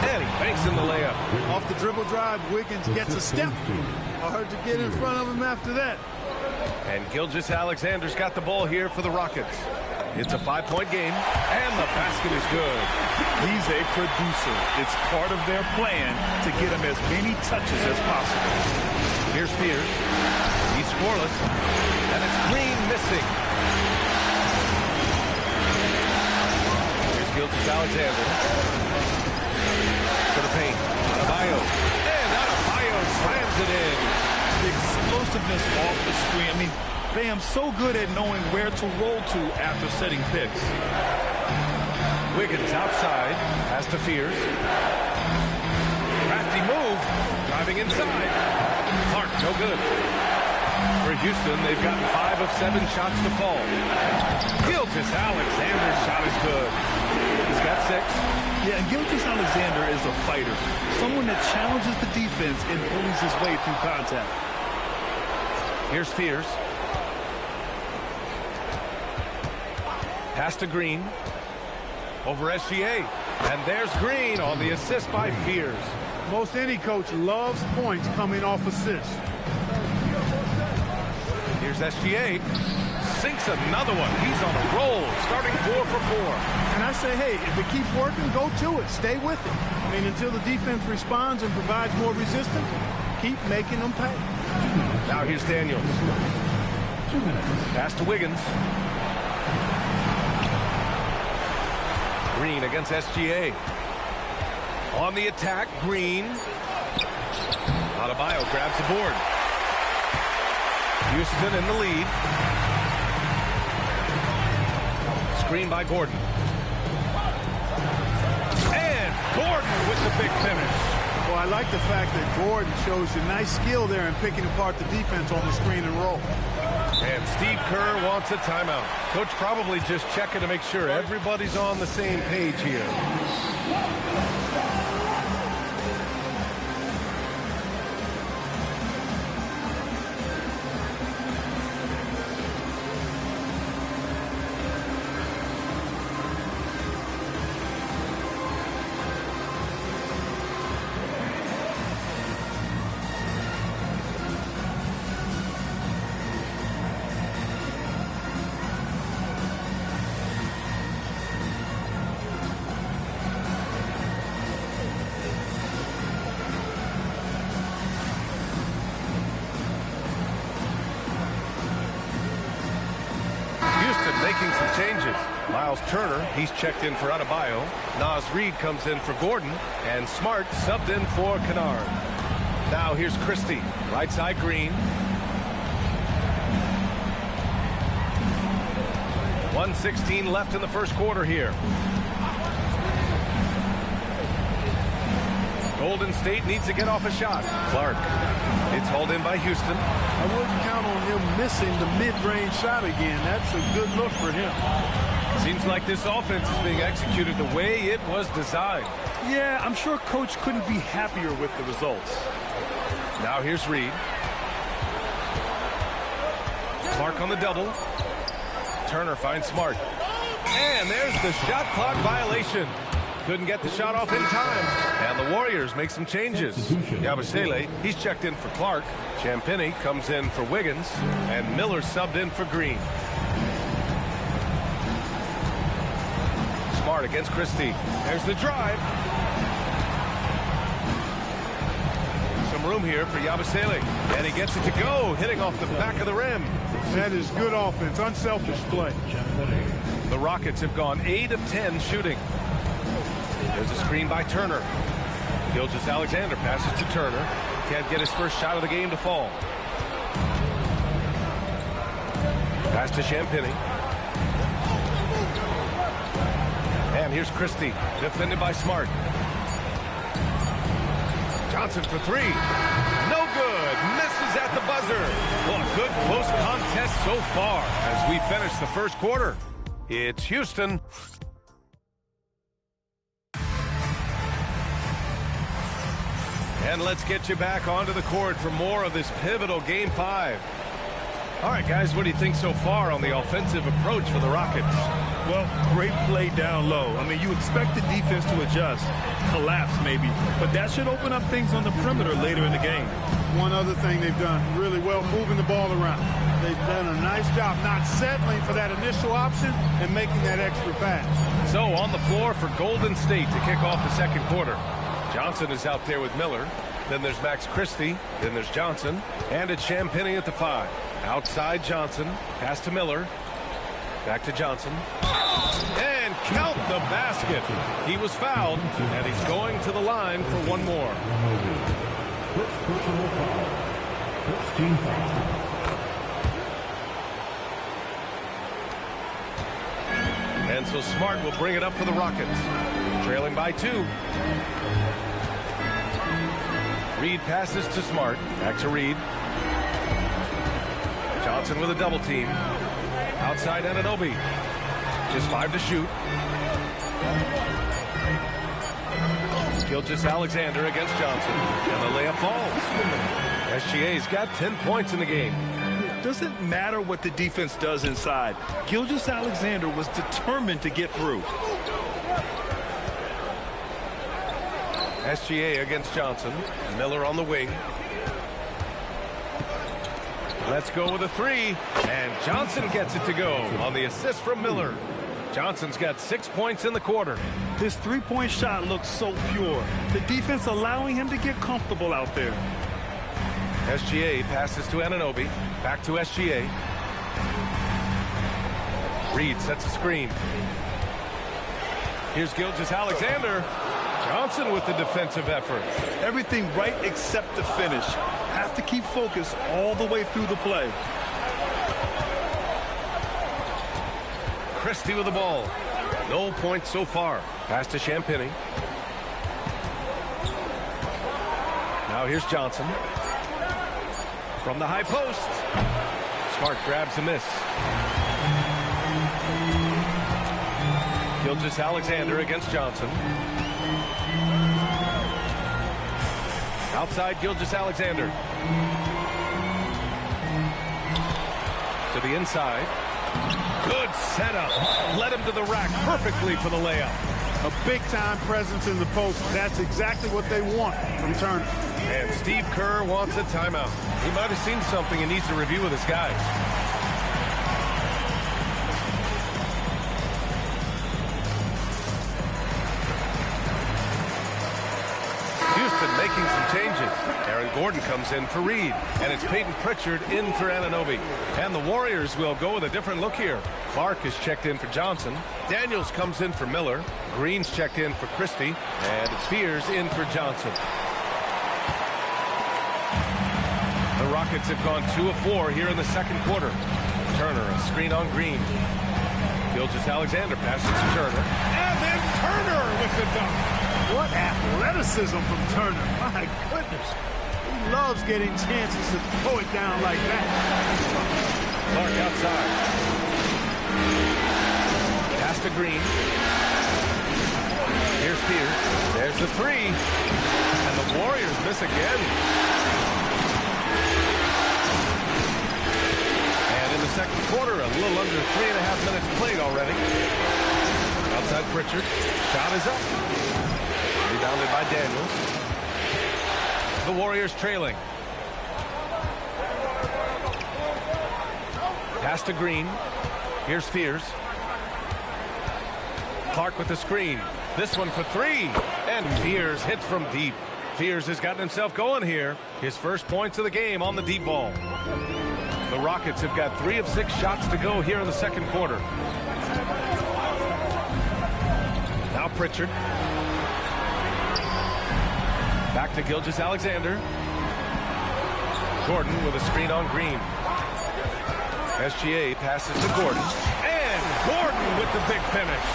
And he banks in the layup. Off the dribble drive, Wiggins gets a step. Hard to get in front of him after that. And Gilgeous-Alexander's got the ball here for the Rockets. It's a 5-point game, and the basket is good. He's a producer. It's part of their plan to get him as many touches as possible. Here's Fears. He's scoreless, and it's Green missing. Here's Gilgeous-Alexander. To the paint. Adebayo. And Adebayo slams it in. The explosiveness off the screen. I mean, Bam's so good at knowing where to roll to after setting picks. Wiggins outside. Pass to Fears. Crafty move. Driving inside. Clark, no good. For Houston, they've gotten 5 of 7 shots to fall. Gilgeous-Alexander's shot is good. He's got 6. Yeah, and Gilgeous-Alexander is a fighter. Someone that challenges the defense and bullies his way through contact. Here's Fears. Pass to Green. Over SGA. And there's Green on the assist by Fears. Most any coach loves points coming off assists. Here's SGA. Sinks another one. He's on a roll, starting 4 for 4. And I say, hey, if it keeps working, go to it. Stay with it. I mean, until the defense responds and provides more resistance, keep making them pay. Now here's Daniels. Pass to Wiggins. Green against SGA. On the attack, Green. Adebayo grabs the board. Houston in the lead. Screen by Gordon. And Gordon with the big finish. Well, I like the fact that Gordon shows you nice skill there in picking apart the defense on the screen and roll. And Steve Kerr wants a timeout. Coach probably just checking to make sure everybody's on the same page here. Making some changes. Miles Turner, he's checked in for Adebayo. Naz Reid comes in for Gordon. And Smart subbed in for Kennard. Now here's Christie. Right side Green. 1:16 left in the first quarter here. Golden State needs to get off a shot. Clark. It's hauled in by Houston. I wouldn't count on him missing the mid-range shot again. That's a good look for him. Seems like this offense is being executed the way it was designed. Yeah, I'm sure Coach couldn't be happier with the results. Now here's Reid. Clark on the double. Turner finds Smart. And there's the shot clock violation. Couldn't get the shot off in time. And the Warriors make some changes. Yabusele, he's checked in for Clark. Champagnie comes in for Wiggins. And Miller subbed in for Green. Smart against Christie. There's the drive. Some room here for Yabusele. And he gets it to go, hitting off the back of the rim. That is good offense, unselfish play. The Rockets have gone 8 of 10 shooting. There's a screen by Turner. Gilgeous-Alexander passes to Turner. Can't get his first shot of the game to fall. Pass to Champagnie. And here's Christie, defended by Smart. Johnson for 3. No good. Misses at the buzzer. Well, a good close contest so far as we finish the first quarter. It's Houston. And let's get you back onto the court for more of this pivotal Game 5. All right, guys, what do you think so far on the offensive approach for the Rockets? Well, great play down low. I mean, you expect the defense to adjust, collapse maybe, but that should open up things on the perimeter later in the game. One other thing they've done really well, moving the ball around. They've done a nice job not settling for that initial option and making that extra pass. So on the floor for Golden State to kick off the second quarter. Johnson is out there with Miller. Then there's Max Christie. Then there's Johnson. And it's Champagnie at the 5. Outside Johnson. Pass to Miller. Back to Johnson. And count the basket. He was fouled. And he's going to the line for one more. Personal foul. First team foul. And so Smart will bring it up for the Rockets. Trailing by 2. Reid passes to Smart. Back to Reid. Johnson with a double team. Outside Anunoby. Just 5 to shoot. Gilgeous-Alexander against Johnson. And the layup falls. SGA's got 10 points in the game. It doesn't matter what the defense does inside. Gilgeous-Alexander was determined to get through. SGA against Johnson. Miller on the wing. Let's go with a three. And Johnson gets it to go on the assist from Miller. Johnson's got 6 points in the quarter. His three-point shot looks so pure. The defense allowing him to get comfortable out there. SGA passes to Anunoby. Back to SGA. Reed sets a screen. Here's Gilgeous-Alexander. Johnson with the defensive effort. Everything right except the finish. Have to keep focused all the way through the play. Christie with the ball. No points so far. Pass to Champagnie. Now here's Johnson. From the high post. Smart grabs a miss. Gilgeous-Alexander against Johnson. Outside Gilgeous-Alexander. To the inside. Good setup. Led him to the rack perfectly for the layup. A big-time presence in the post. That's exactly what they want from Turner. And Steve Kerr wants a timeout. He might have seen something and needs to review with his guys. Houston making some changes. Aaron Gordon comes in for Reed. And it's Peyton Pritchard in for Anunoby. And the Warriors will go with a different look here. Clark is checked in for Johnson. Daniels comes in for Miller. Green's checked in for Christie. And it's Fears in for Johnson. The Rockets have gone 2 of 4 here in the second quarter. Turner, a screen on Green. Gilgeous-Alexander passes to Turner. And then Turner with the dunk. What athleticism from Turner. My goodness. He loves getting chances to throw it down like that. Clark outside. Pass to Green. Here's Fears. There's the three. And the Warriors miss again. And in the second quarter, a little under 3.5 minutes played already. Outside Pritchard. Shot is up. Rebounded by Daniels. The Warriors trailing. Pass to Green. Here's Fears. Clark with the screen. This one for three. And Fears hits from deep. Fears has gotten himself going here. His first points of the game on the deep ball. The Rockets have got 3 of 6 shots to go here in the second quarter. Now Pritchard. Back to Gilgeous-Alexander. Gordon with a screen on Green. SGA passes to Gordon. And Gordon with the big finish.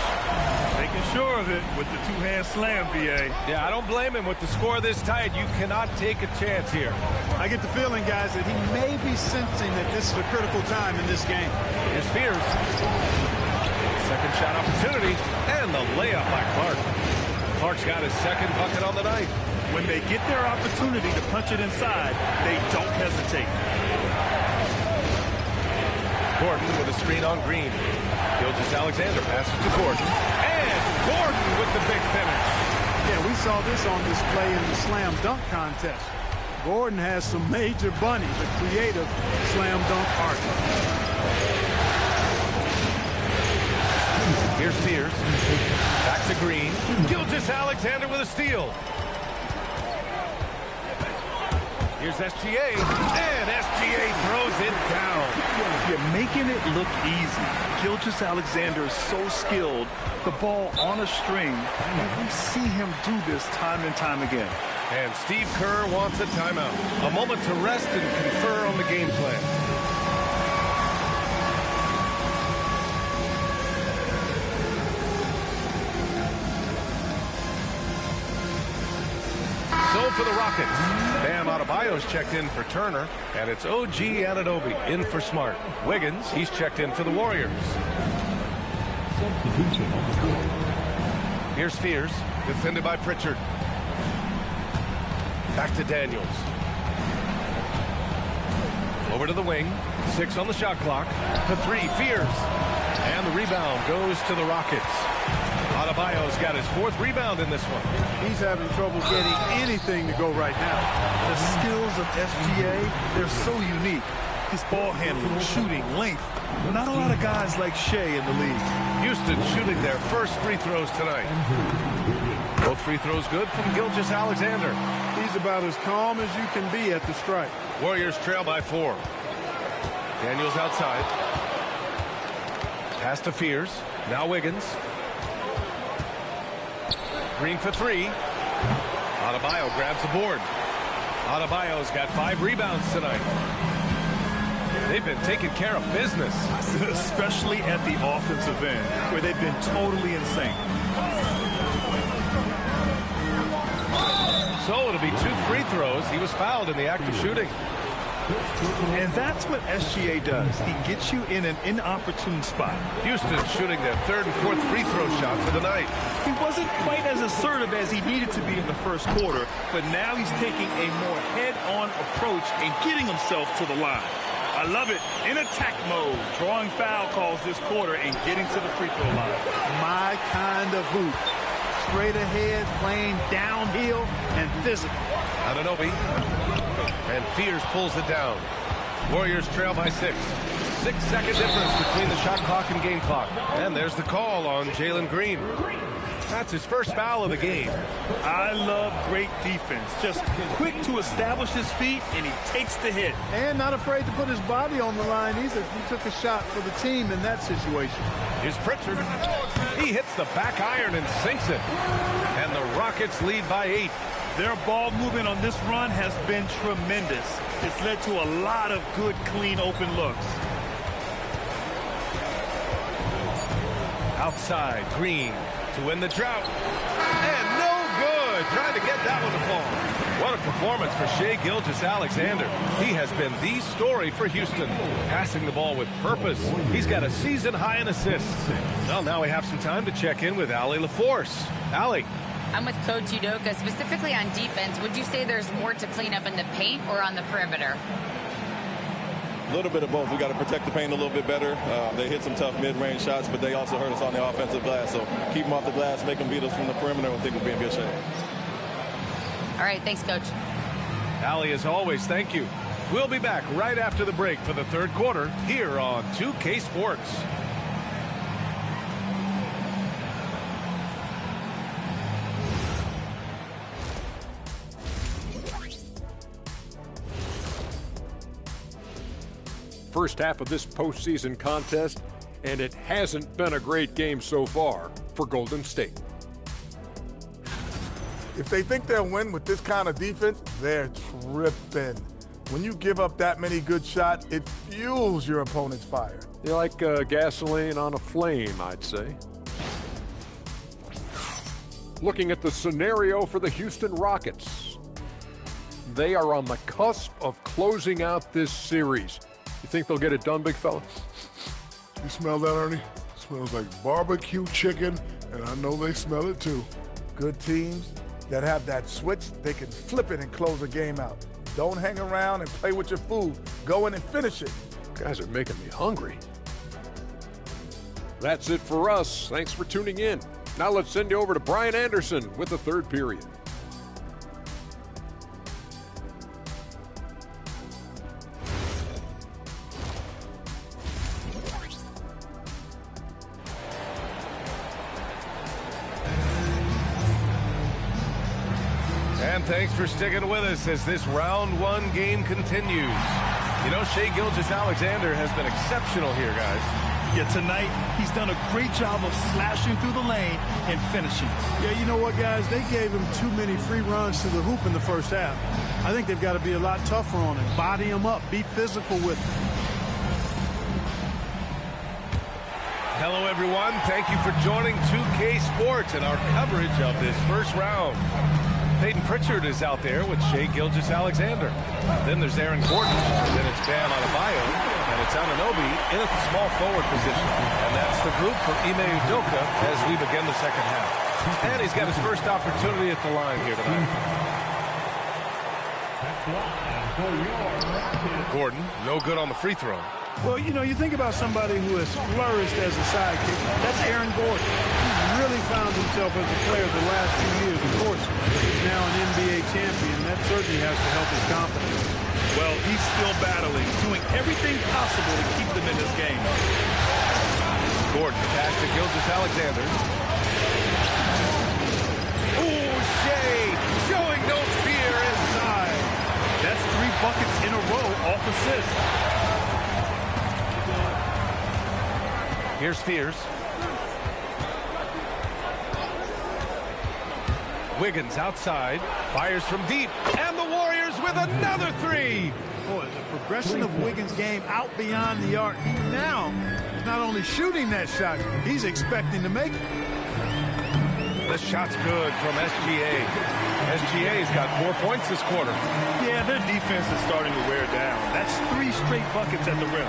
Making sure of it with the two-hand slam, B.A. Yeah, I don't blame him. With the score this tight, you cannot take a chance here. I get the feeling, guys, that he may be sensing that this is a critical time in this game. Here's Fears. Second shot opportunity. And the layup by Clark. Clark's got his second bucket on the night. When they get their opportunity to punch it inside, they don't hesitate. Gordon with a screen on Green. Gilgeous-Alexander passes to Gordon. And Gordon with the big finish. Yeah, we saw this on display in the slam dunk contest. Gordon has some major bunnies, a creative slam dunk art. Here's Fears. Back to Green. Gilgeous-Alexander with a steal. Here's SGA, and SGA throws it down. You're making it look easy. Gilgeous-Alexander is so skilled. The ball on a string, and we see him do this time and time again. And Steve Kerr wants a timeout. A moment to rest and confer on the game plan. So for the Rockets, Bam Adebayo's checked in for Turner, and it's OG Anunoby in for Smart. Wiggins, he's checked in for the Warriors. Here's Fears, defended by Pritchard. Back to Daniels. Over to the wing, 6 on the shot clock. For 3, Fears. And the rebound goes to the Rockets. Adebayo's got his 4th rebound in this one. He's having trouble getting anything to go right now. The skills of SGA, they're so unique. His ball handling, shooting, length. Not a lot of guys like Shea in the league. Houston shooting their first free throws tonight. Both free throws good from Gilgeous-Alexander. He's about as calm as you can be at the strike. Warriors trail by 4. Daniels outside. Pass to Fears. Now Wiggins. Green for 3. Adebayo grabs the board. Adebayo's got 5 rebounds tonight. They've been taking care of business. Especially at the offensive end, where they've been totally insane. So it'll be 2 free throws. He was fouled in the act of shooting. And that's what SGA does. He gets you in an inopportune spot. Houston shooting their 3rd and 4th free throw shots of the night. He wasn't quite as assertive as he needed to be in the first quarter, but now he's taking a more head-on approach and getting himself to the line. I love it. In attack mode, drawing foul calls this quarter and getting to the free throw line. My kind of hoop. Straight ahead, playing downhill, and physical. Anunoby. And Fears pulls it down. Warriors trail by 6. 6-second difference between the shot clock and game clock. And there's the call on Jalen Green. That's his first foul of the game. I love great defense. Just quick to establish his feet, and he takes the hit. And not afraid to put his body on the line either. He took a shot for the team in that situation. Here's Pritchard. He hits the back iron and sinks it. And the Rockets lead by 8. Their ball movement on this run has been tremendous. It's led to a lot of good, clean, open looks. Outside, Green to win the drought. And no good. Trying to get that one to fall. What a performance for Shai Gilgeous-Alexander. He has been the story for Houston. Passing the ball with purpose. He's got a season high in assists. Well, now we have some time to check in with Allie LaForce. Allie. I'm with Coach Udoka. Specifically on defense, would you say there's more to clean up in the paint or on the perimeter? A little bit of both. We got to protect the paint a little bit better. They hit some tough mid-range shots, but they also hurt us on the offensive glass. So keep them off the glass, make them beat us from the perimeter, and I think we'll be in good shape. All right, thanks, Coach. Allie, as always, thank you. We'll be back right after the break for the 3rd quarter here on 2K Sports. First half of this postseason contest, and it hasn't been a great game so far for Golden State. If they think they'll win with this kind of defense, they're tripping. When you give up that many good shots, it fuels your opponent's fire. You're like gasoline on a flame, I'd say. Looking at the scenario for the Houston Rockets. They are on the cusp of closing out this series. You think they'll get it done, big fella? You smell that, Ernie? It smells like barbecue chicken, and I know they smell it too. Good teams that have that switch, they can flip it and close a game out. Don't hang around and play with your food. Go in and finish it. Guys are making me hungry. That's it for us. Thanks for tuning in. Now let's send you over to Brian Anderson with the 3rd period. And thanks for sticking with us as this round 1 game continues. You know, Shai Gilgeous-Alexander has been exceptional here, guys. Yeah, tonight he's done a great job of slashing through the lane and finishing. Yeah, you know what, guys? They gave him too many free runs to the hoop in the first half. I think they've got to be a lot tougher on him. Body him up. Be physical with him. Hello, everyone. Thank you for joining 2K Sports and our coverage of this first round. Peyton Pritchard is out there with Shai Gilgeous-Alexander. Then there's Aaron Gordon. Then it's Bam Adebayo. And it's Anunoby in a small forward position. And that's the group for Ime Udoka as we begin the second half. And he's got his first opportunity at the line here tonight. Gordon, no good on the free throw. Well, you know, you think about somebody who has flourished as a sidekick. That's Aaron Gordon. He's really found himself as a player the last 2 years. Of course, he's now an NBA champion. That certainly has to help his confidence. Well, he's still battling, doing everything possible to keep them in this game. Gordon pass to Gilgeous-Alexander. Ooh, Shea showing no fear inside. That's 3 buckets in a row off assist. Here's Fears. Wiggins outside, fires from deep, and the Warriors with another 3. Boy, the progression of Wiggins' game out beyond the arc. He now is not only shooting that shot, he's expecting to make it. The shot's good from SGA. SGA's got 4 points this quarter. Yeah, their defense is starting to wear down. That's 3 straight buckets at the rim.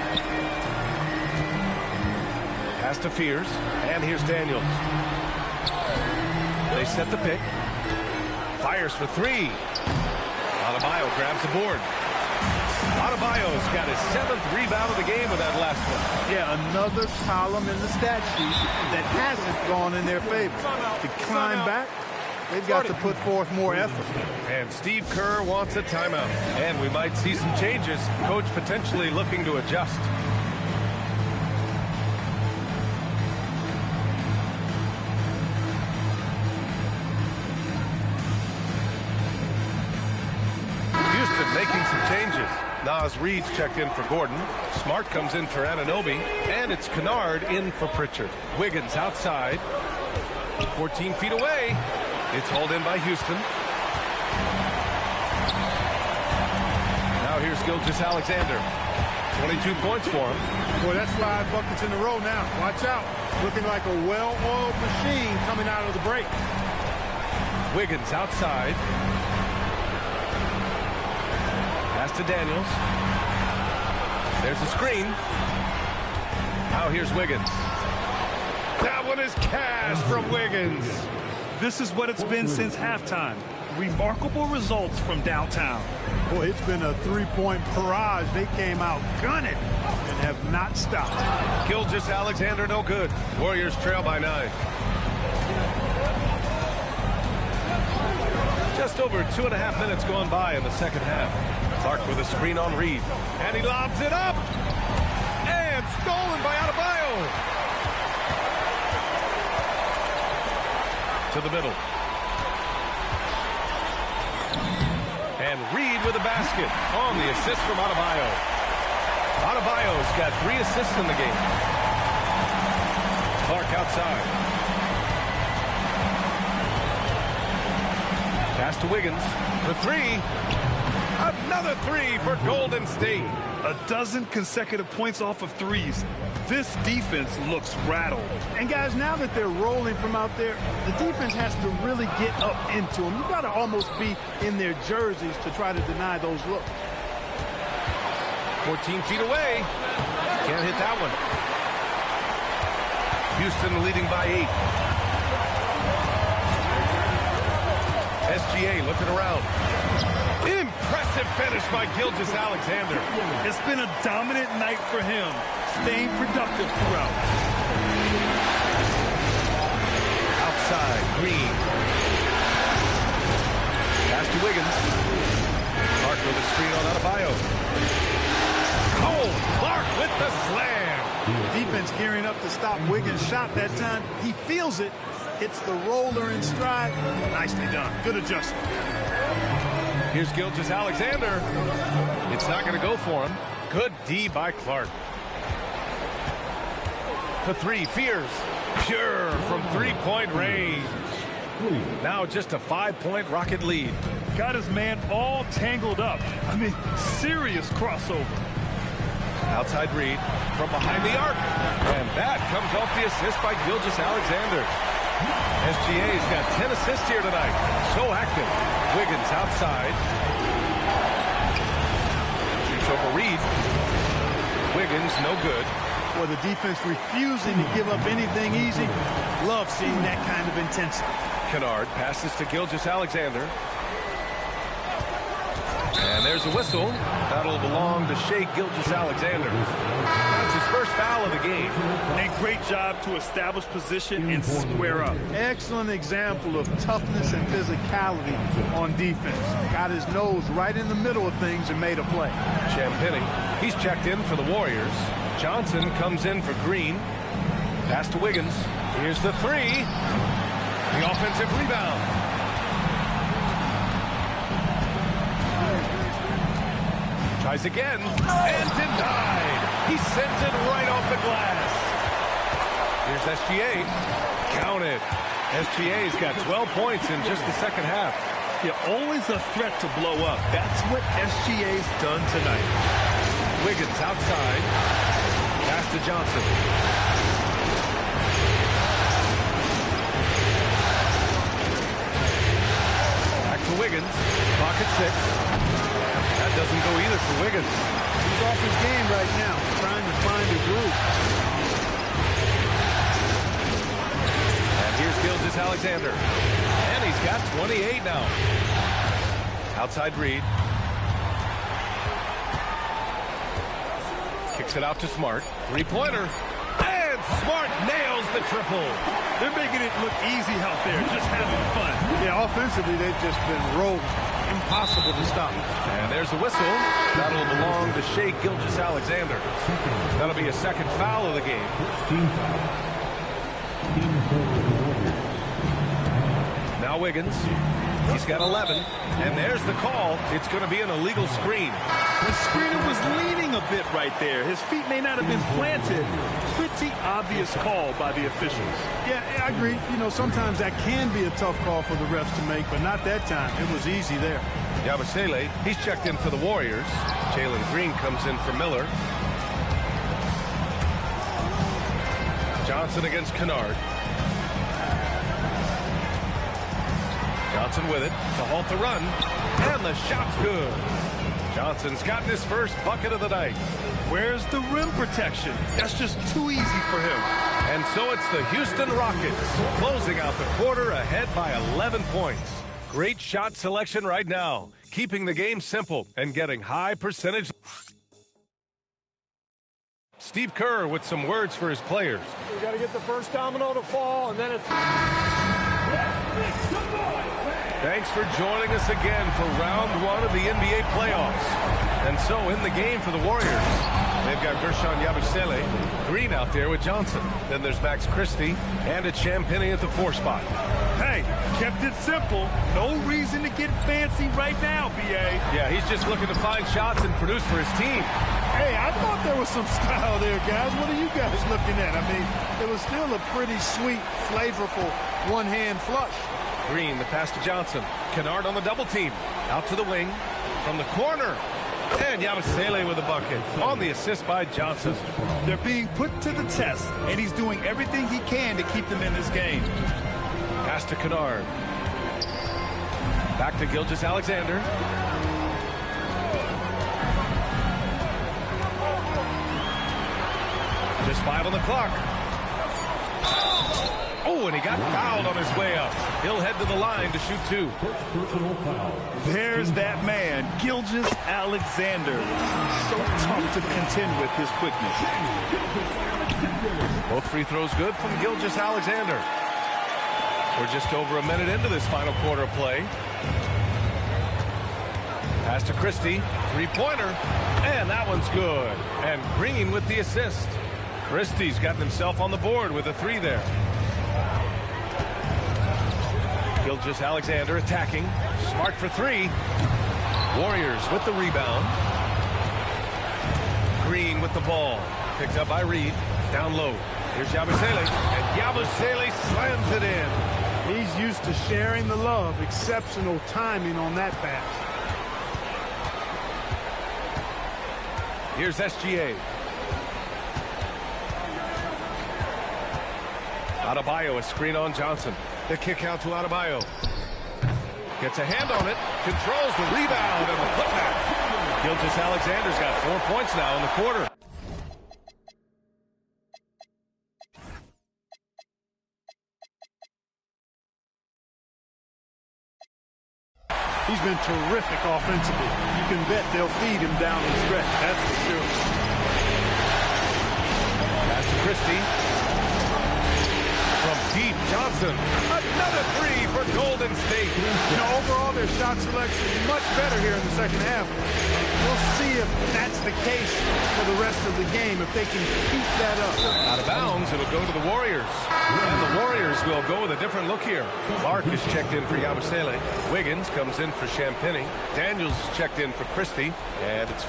Pass to Fears, and here's Daniels. They set the pick. Fires for 3. Adebayo grabs the board. Adebayo's got his 7th rebound of the game with that last one. Yeah, another column in the stat sheet that hasn't gone in their favor. To climb back, they've got to put forth more effort. And Steve Kerr wants a timeout. And we might see some changes. Coach potentially looking to adjust. Making some changes. Naz Reid's checked in for Gordon. Smart comes in for Anunoby. And it's Kennard in for Pritchard. Wiggins outside. 14 feet away. It's hauled in by Houston. Now here's Gilgeous-Alexander. 22 points for him. Boy, that's 5 buckets in a row now. Watch out. Looking like a well-oiled machine coming out of the break. Wiggins outside. Pass to Daniels. There's a screen. Now here's Wiggins. That one is cash from Wiggins. This is what it's been since halftime. Remarkable results from downtown. Boy, it's been a 3-point barrage. They came out gunning and have not stopped. Gilgeous-Alexander no good. Warriors trail by 9. Just over 2.5 minutes gone by in the second half. Clark with a screen on Reid. And he lobs it up. And stolen by Adebayo. To the middle. And Reid with a basket on the assist from Adebayo. Adebayo's got 3 assists in the game. Clark outside. Pass to Wiggins for 3. Another 3 for Golden State. A dozen consecutive points off of threes. This defense looks rattled. And guys, now that they're rolling from out there, the defense has to really get up into them. You've got to almost be in their jerseys to try to deny those looks. 14 feet away. Can't hit that one. Houston leading by 8. SGA looking around. Impressive finish by Gilgeous-Alexander. It's been a dominant night for him, staying productive throughout. Outside, Green. Pass to Wiggins. Clark with a screen on Adebayo. Oh, Clark with the slam. Defense gearing up to stop Wiggins' shot that time. He feels it. Hits the roller in stride. Nicely done. Good adjustment. Here's Gilgeous-Alexander. It's not going to go for him. Good D by Clark. For 3, Fears. Pure from 3-point range. Now just a 5-point Rocket lead. Got his man all tangled up. I mean, serious crossover. Outside Reid from behind the arc. And that comes off the assist by Gilgeous-Alexander. SGA's got 10 assists here tonight. So active. Wiggins outside. Shoots over Reid. Wiggins, no good. Well, the defense refusing to give up anything easy. Love seeing that kind of intensity. Kennard passes to Gilgeous-Alexander. And there's a whistle. That'll belong to Shai Gilgeous-Alexander. That's his first foul of the game. A great job to establish position and square up. Excellent example of toughness and physicality on defense. Got his nose right in the middle of things and made a play. Champagnie, he's checked in for the Warriors. Johnson comes in for Green. Pass to Wiggins. Here's the three. The offensive rebound. Tries again and denied. He sends it right off the glass. Here's SGA. Count it. SGA's got 12 points in just the second half. Yeah, always a threat to blow up. That's what SGA's done tonight. Wiggins outside. Pass to Johnson. Back to Wiggins. Pocket 6. That doesn't go either for Wiggins. He's off his game right now, trying to find a groove. And here's Gilgeous-Alexander. And he's got 28 now. Outside Reed. Kicks it out to Smart. Three-pointer. And Smart nails the triple. They're making it look easy out there, just having fun. Yeah, offensively, they've just been rolling. Impossible to stop. And there's the whistle. That'll belong to Shai Gilgeous-Alexander. That'll be a second foul of the game. Now Wiggins. He's got 11. And there's the call. It's going to be an illegal screen. The screener was leaning a bit right there. His feet may not have been planted. Pretty obvious call by the officials. Yeah, I agree. You know, sometimes that can be a tough call for the refs to make, but not that time. It was easy there. Yabusele, he's checked in for the Warriors. Jalen Green comes in for Miller. Johnson against Kennard. Johnson with it to halt the run. And the shot's good. Johnson's gotten his first bucket of the night. Where's the rim protection? That's just too easy for him. And so it's the Houston Rockets closing out the quarter ahead by 11 points. Great shot selection right now, keeping the game simple and getting high percentage. Steve Kerr with some words for his players. We got to get the first domino to fall, and then it's... Thanks for joining us again for round one of the NBA playoffs. And so in the game for the Warriors, they've got Guerschon Yabusele, Green out there with Johnson. Then there's Max Christie and it's Champagnie at the 4 spot. Hey, kept it simple. No reason to get fancy right now, B.A. Yeah, he's just looking to find shots and produce for his team. Hey, I thought there was some style there, guys. What are you guys looking at? I mean, it was still a pretty sweet, flavorful one-hand flush. Green, the pass to Johnson. Kennard on the double team. Out to the wing. From the corner. And Yabusele with a bucket. On the assist by Johnson. They're being put to the test, and he's doing everything he can to keep them in this game. Pass to Kennard. Back to Gilgeous-Alexander. Just 5 on the clock. Oh, and he got fouled on his way up. He'll head to the line to shoot 2. There's that man, Gilgeous-Alexander. So tough to contend with his quickness. Both free throws good from Gilgeous-Alexander. We're just over a minute into this final quarter of play. Pass to Christie. Three-pointer. And that one's good. And Green with the assist. Christie's gotten himself on the board with a 3 there. Gilgeous-Alexander attacking. Smart for 3. Warriors with the rebound. Green with the ball. Picked up by Reed. Down low. Here's Yabusele. And Yabusele slams it in. He's used to sharing the love. Exceptional timing on that pass. Here's SGA. Adebayo, a screen on Johnson. The kick out to Adebayo. Gets a hand on it. Controls the rebound and the putback. Gilgeous-Alexander's got 4 points now in the quarter. He's been terrific offensively. You can bet they'll feed him down the stretch. That's for sure. Pass to Christie. From deep, Johnson. Another three for Golden State. You know, overall, their shot selection is much better here in the second half. We'll see if that's the case for the rest of the game, if they can keep that up. Out of bounds, it'll go to the Warriors. And the Warriors will go with a different look here. Clark is checked in for Yabusele. Wiggins comes in for Champagnie. Daniels is checked in for Christie. And it's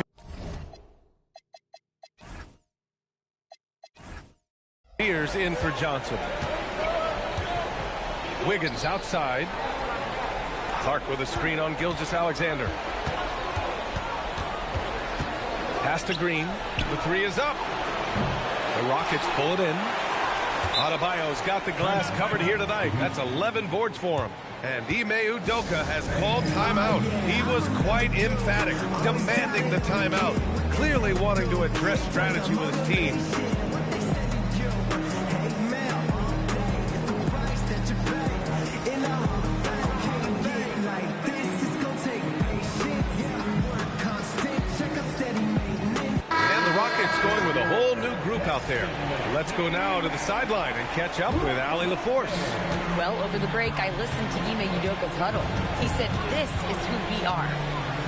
Spears in for Johnson. Wiggins outside. Clark with a screen on Gilgeous-Alexander. Pass to Green. The three is up. The Rockets pull it in. Adebayo's got the glass covered here tonight. That's 11 boards for him. And Ime Udoka has called timeout. He was quite emphatic, demanding the timeout. Clearly wanting to address strategy with his team. Going with a whole new group out there. Let's go now to the sideline and catch up with Allie LaForce. Well, over the break, I listened to Ime Udoka's huddle. He said, this is who we are.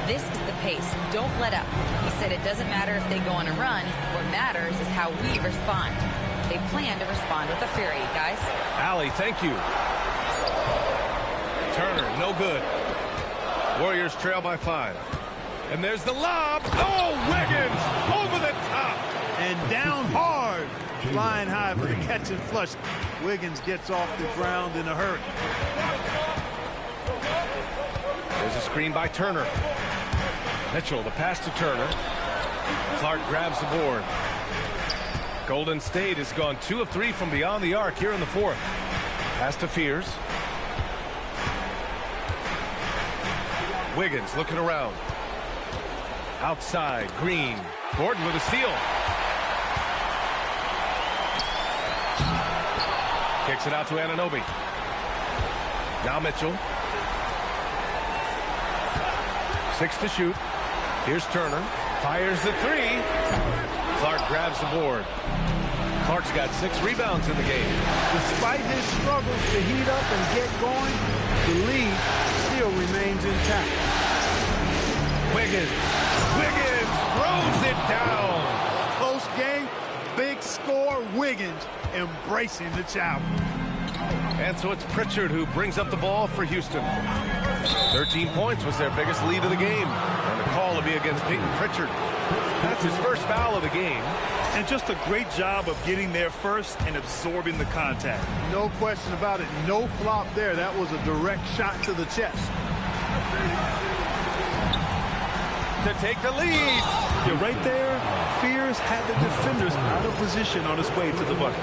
This is the pace. Don't let up. He said it doesn't matter if they go on a run. What matters is how we respond. They plan to respond with a fury, guys. Allie, thank you. Turner, no good. Warriors trail by 5. And there's the lob. Oh, Wiggins over the top. And down hard. Flying high for the catch and flush. Wiggins gets off the ground in a hurry. There's a screen by Turner. Mitchell, the pass to Turner. Clark grabs the board. Golden State has gone 2 of 3 from beyond the arc here in the fourth. Pass to Fears. Wiggins looking around. Outside, Green. Gordon with a steal. Kicks it out to Anunoby. Now Mitchell. 6 to shoot. Here's Turner. Fires the 3. Clark grabs the board. Clark's got 6 rebounds in the game. Despite his struggles to heat up and get going, the lead still remains intact. Wiggins throws it down. Close game, big score. Wiggins embracing the challenge. And so it's Pritchard who brings up the ball for Houston. 13 points was their biggest lead of the game. And the call will be against Peyton Pritchard. That's his first foul of the game. And just a great job of getting there first and absorbing the contact. No question about it. No flop there. That was a direct shot to the chest. To take the lead. Yeah, right there, Fears had the defenders out of position on his way to the bucket.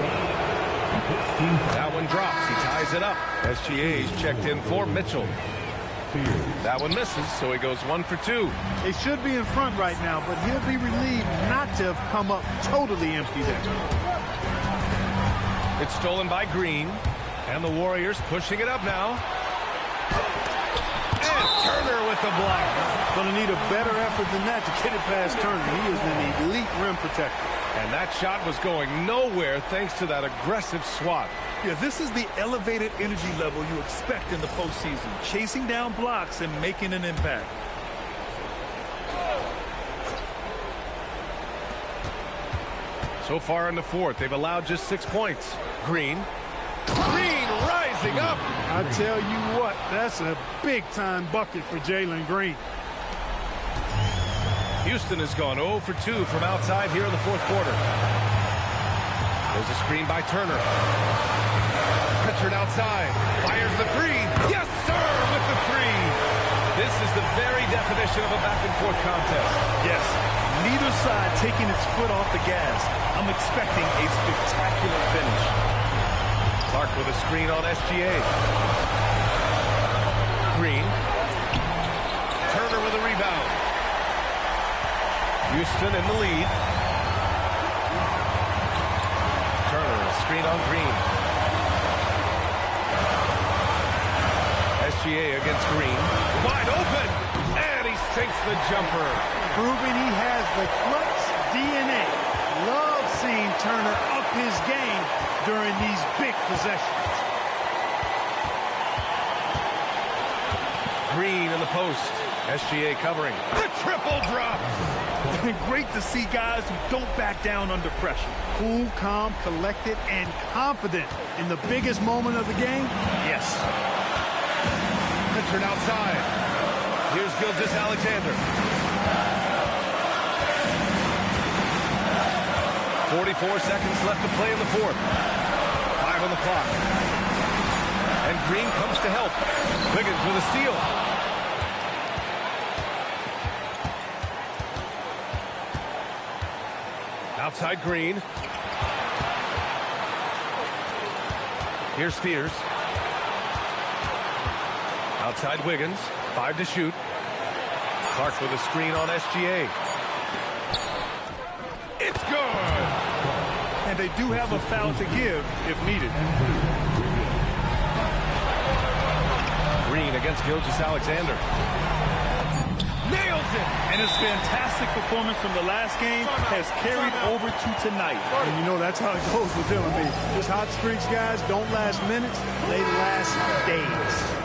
That one drops. He ties it up. SGA's checked in for Mitchell. That one misses, so he goes 1 for 2. They should be in front right now, but he'll be relieved not to have come up totally empty there. It's stolen by Green, and the Warriors pushing it up now. And Turner with the block. Going to need a better effort than that to get it past Turner. He is an elite rim protector. And that shot was going nowhere thanks to that aggressive swat. Yeah, this is the elevated energy level you expect in the postseason. Chasing down blocks and making an impact. So far in the fourth, they've allowed just 6 points. Green rising up. I tell you what, that's a big-time bucket for Jalen Green. Houston has gone 0 for 2 from outside here in the fourth quarter. There's a screen by Turner. Pritchard outside. Fires the 3. Yes, sir, with the 3. This is the very definition of a back-and-forth contest. Yes, neither side taking its foot off the gas. I'm expecting a spectacular finish. Clark with a screen on SGA. Green. Turner with a rebound. Houston in the lead. Turner, screen on Green. SGA against Green. wide open, and he sinks the jumper. Proving he has the clutch DNA. Love seeing Turner up his game during these big possessions. Green in the post. SGA covering. The triple drop. Great to see guys who don't back down under pressure. Cool, calm, collected, and confident in the biggest moment of the game. Yes. Pritchard outside. Here's Gilgeous-Alexander. 44 seconds left to play in the fourth. 5 on the clock. And Green comes to help. Wiggins with a steal. Outside Green. Here's Spears. Outside Wiggins. 5 to shoot. Clark with a screen on SGA. It's good! And they do have a foul to give if needed. Green against Gilgeous-Alexander. Nails it! And his fantastic performance from the last game has carried over to tonight. And you know that's how it goes with him and me. Just hot streaks, guys, don't last minutes. They last days.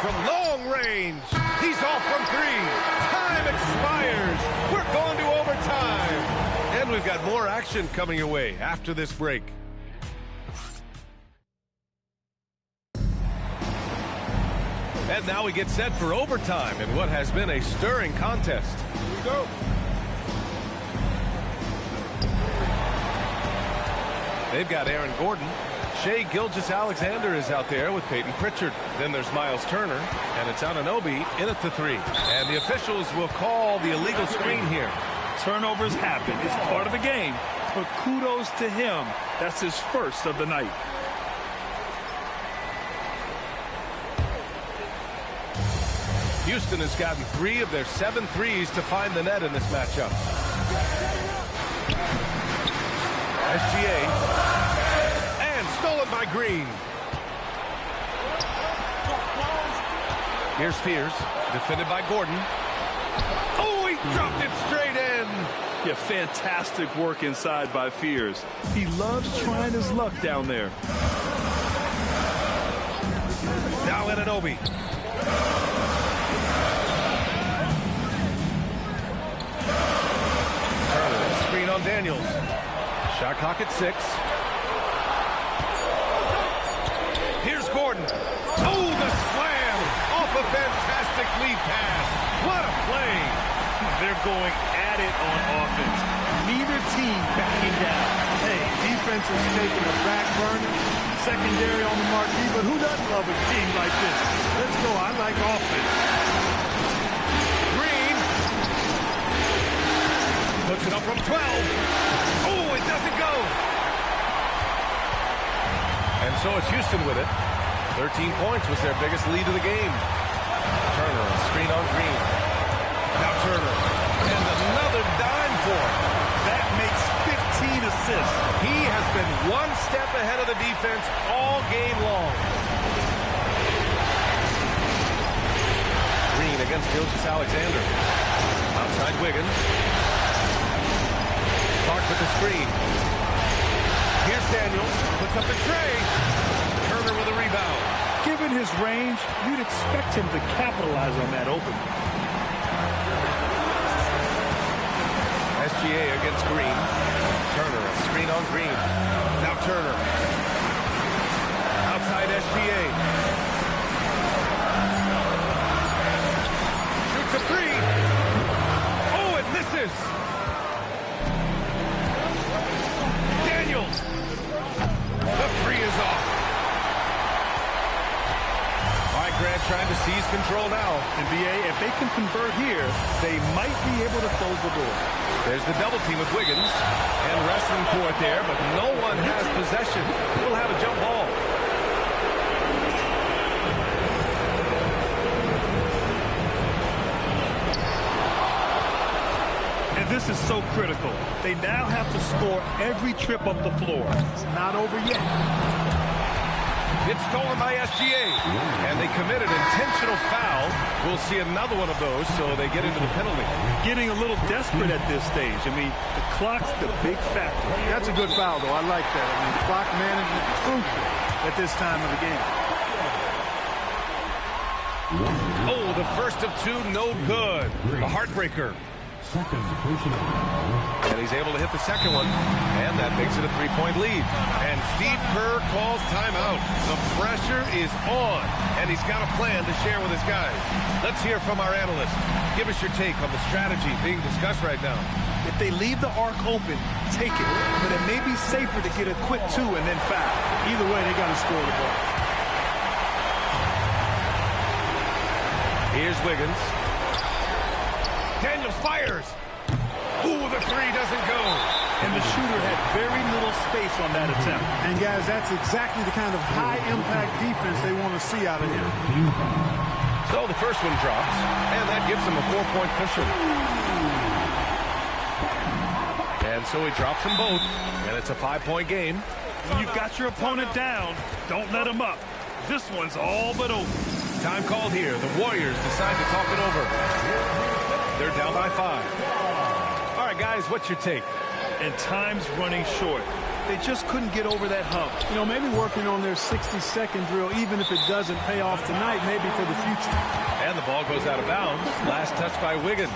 From long range, he's off from 3. Time expires. We're going to overtime. And we've got more action coming your way after this break. And now we get set for overtime in what has been a stirring contest. Here we go. They've got Aaron Gordon. Shai Gilgeous-Alexander is out there with Peyton Pritchard. Then there's Miles Turner, and it's Anunoby in at the 3. And the officials will call the illegal screen here. Turnovers happen. It's part of the game. But kudos to him. That's his first of the night. Houston has gotten 3 of their 7 threes to find the net in this matchup. SGA. And stolen by Green. Here's Spears. Defended by Gordon. Oh, he dropped it straight in. Yeah, fantastic work inside by Fears. He loves trying his luck down there. Now Anunoby. Turner, screen on Daniels. Shot clock at 6. Here's Gordon. Oh, the slam off a fantastic lead pass. What a play. They're going at it on offense. Neither team backing down. Hey, defense is taking a back burner. Secondary on the marquee, but who doesn't love a team like this? Let's go. I like offense. Green puts it up from 12. Oh, it doesn't go. And so it's Houston with it. 13 points was their biggest lead of the game. Turner, screen on Green. Now Turner. And another dime for him. That makes 15 assists. He has been one step ahead of the defense all game long. Green against Gilgeous-Alexander. Outside Wiggins. Clark with the screen. Here's Daniels. Puts up the tray. Turner with a rebound. Given his range, you'd expect him to capitalize on that opening. SGA against Green. Turner, a screen on Green. Now Turner. Outside SGA. Shoots a 3. Oh, it misses. Daniels. The 3 is off. All right, Grant trying to seize control now. And BA, if they can convert here, they might be able to close the door. There's the double team with Wiggins and wrestling for it there, but no one has possession. We'll have a jump ball. And this is so critical. They now have to score every trip up the floor. It's not over yet. It's stolen by SGA, and they commit an intentional foul. We'll see another one of those, so they get into the penalty. Getting a little desperate at this stage. I mean, the clock's the big factor. That's a good foul, though. I like that. I mean, clock management is crucial at this time of the game. Oh, the first of two, no good. A heartbreaker. And he's able to hit the second one, and that makes it a three-point lead. And Steve Kerr calls timeout. The pressure is on, and he's got a plan to share with his guys. Let's hear from our analyst. Give us your take on the strategy being discussed right now. If they leave the arc open, take it. But it may be safer to get a quick two and then foul. Either way, they got to score the ball. Here's Wiggins. Daniels fires. Ooh, the three doesn't go. And the shooter had very little space on that attempt. And, guys, that's exactly the kind of high-impact defense they want to see out of him. So the first one drops, and that gives him a 4-point cushion. And so he drops them both, and it's a 5-point game. When you've got your opponent down, don't let him up. This one's all but over. Time called here. The Warriors decide to talk it over. They're down by 5. All right, guys, what's your take? And time's running short. They just couldn't get over that hump. You know, maybe working on their 60-second drill, even if it doesn't pay off tonight, maybe for the future. And the ball goes out of bounds. Last touch by Wiggins.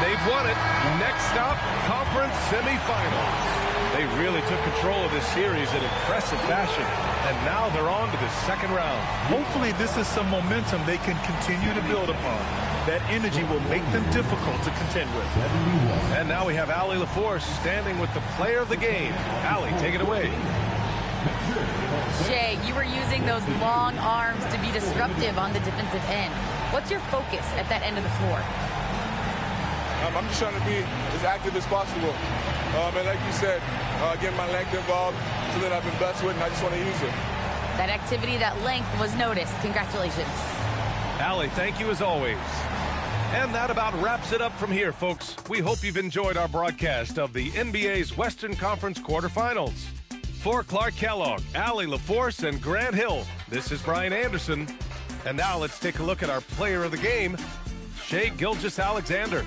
They've won it. Next stop, conference semifinals. They really took control of this series in impressive fashion, and now they're on to the second round. Hopefully this is some momentum they can continue to build upon. That energy will make them difficult to contend with. And now we have Allie LaForce standing with the player of the game. Allie, take it away. Shai, you were using those long arms to be disruptive on the defensive end. What's your focus at that end of the floor? I'm just trying to be as active as possible. And like you said, getting my length involved, something I've been blessed with, and I just want to use it. That activity, that length was noticed. Congratulations. Allie, thank you as always. And that about wraps it up from here, folks. We hope you've enjoyed our broadcast of the NBA's Western Conference quarterfinals. For Clark Kellogg, Allie LaForce, and Grant Hill, this is Brian Anderson. And now let's take a look at our player of the game, Shai Gilgeous-Alexander.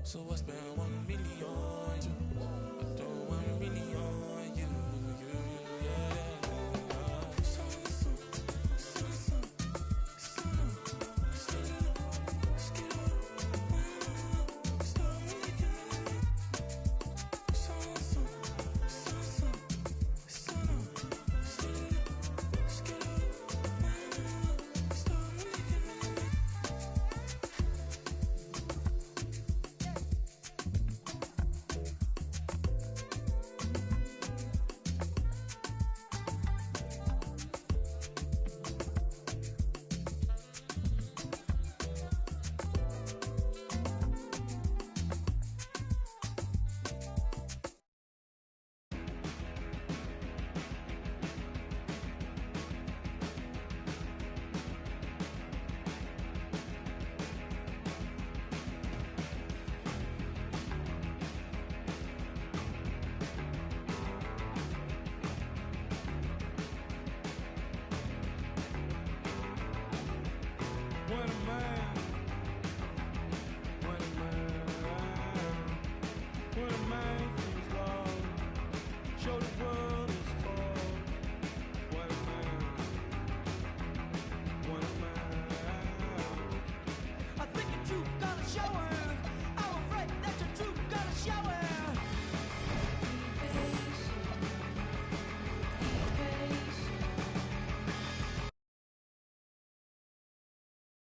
So what's been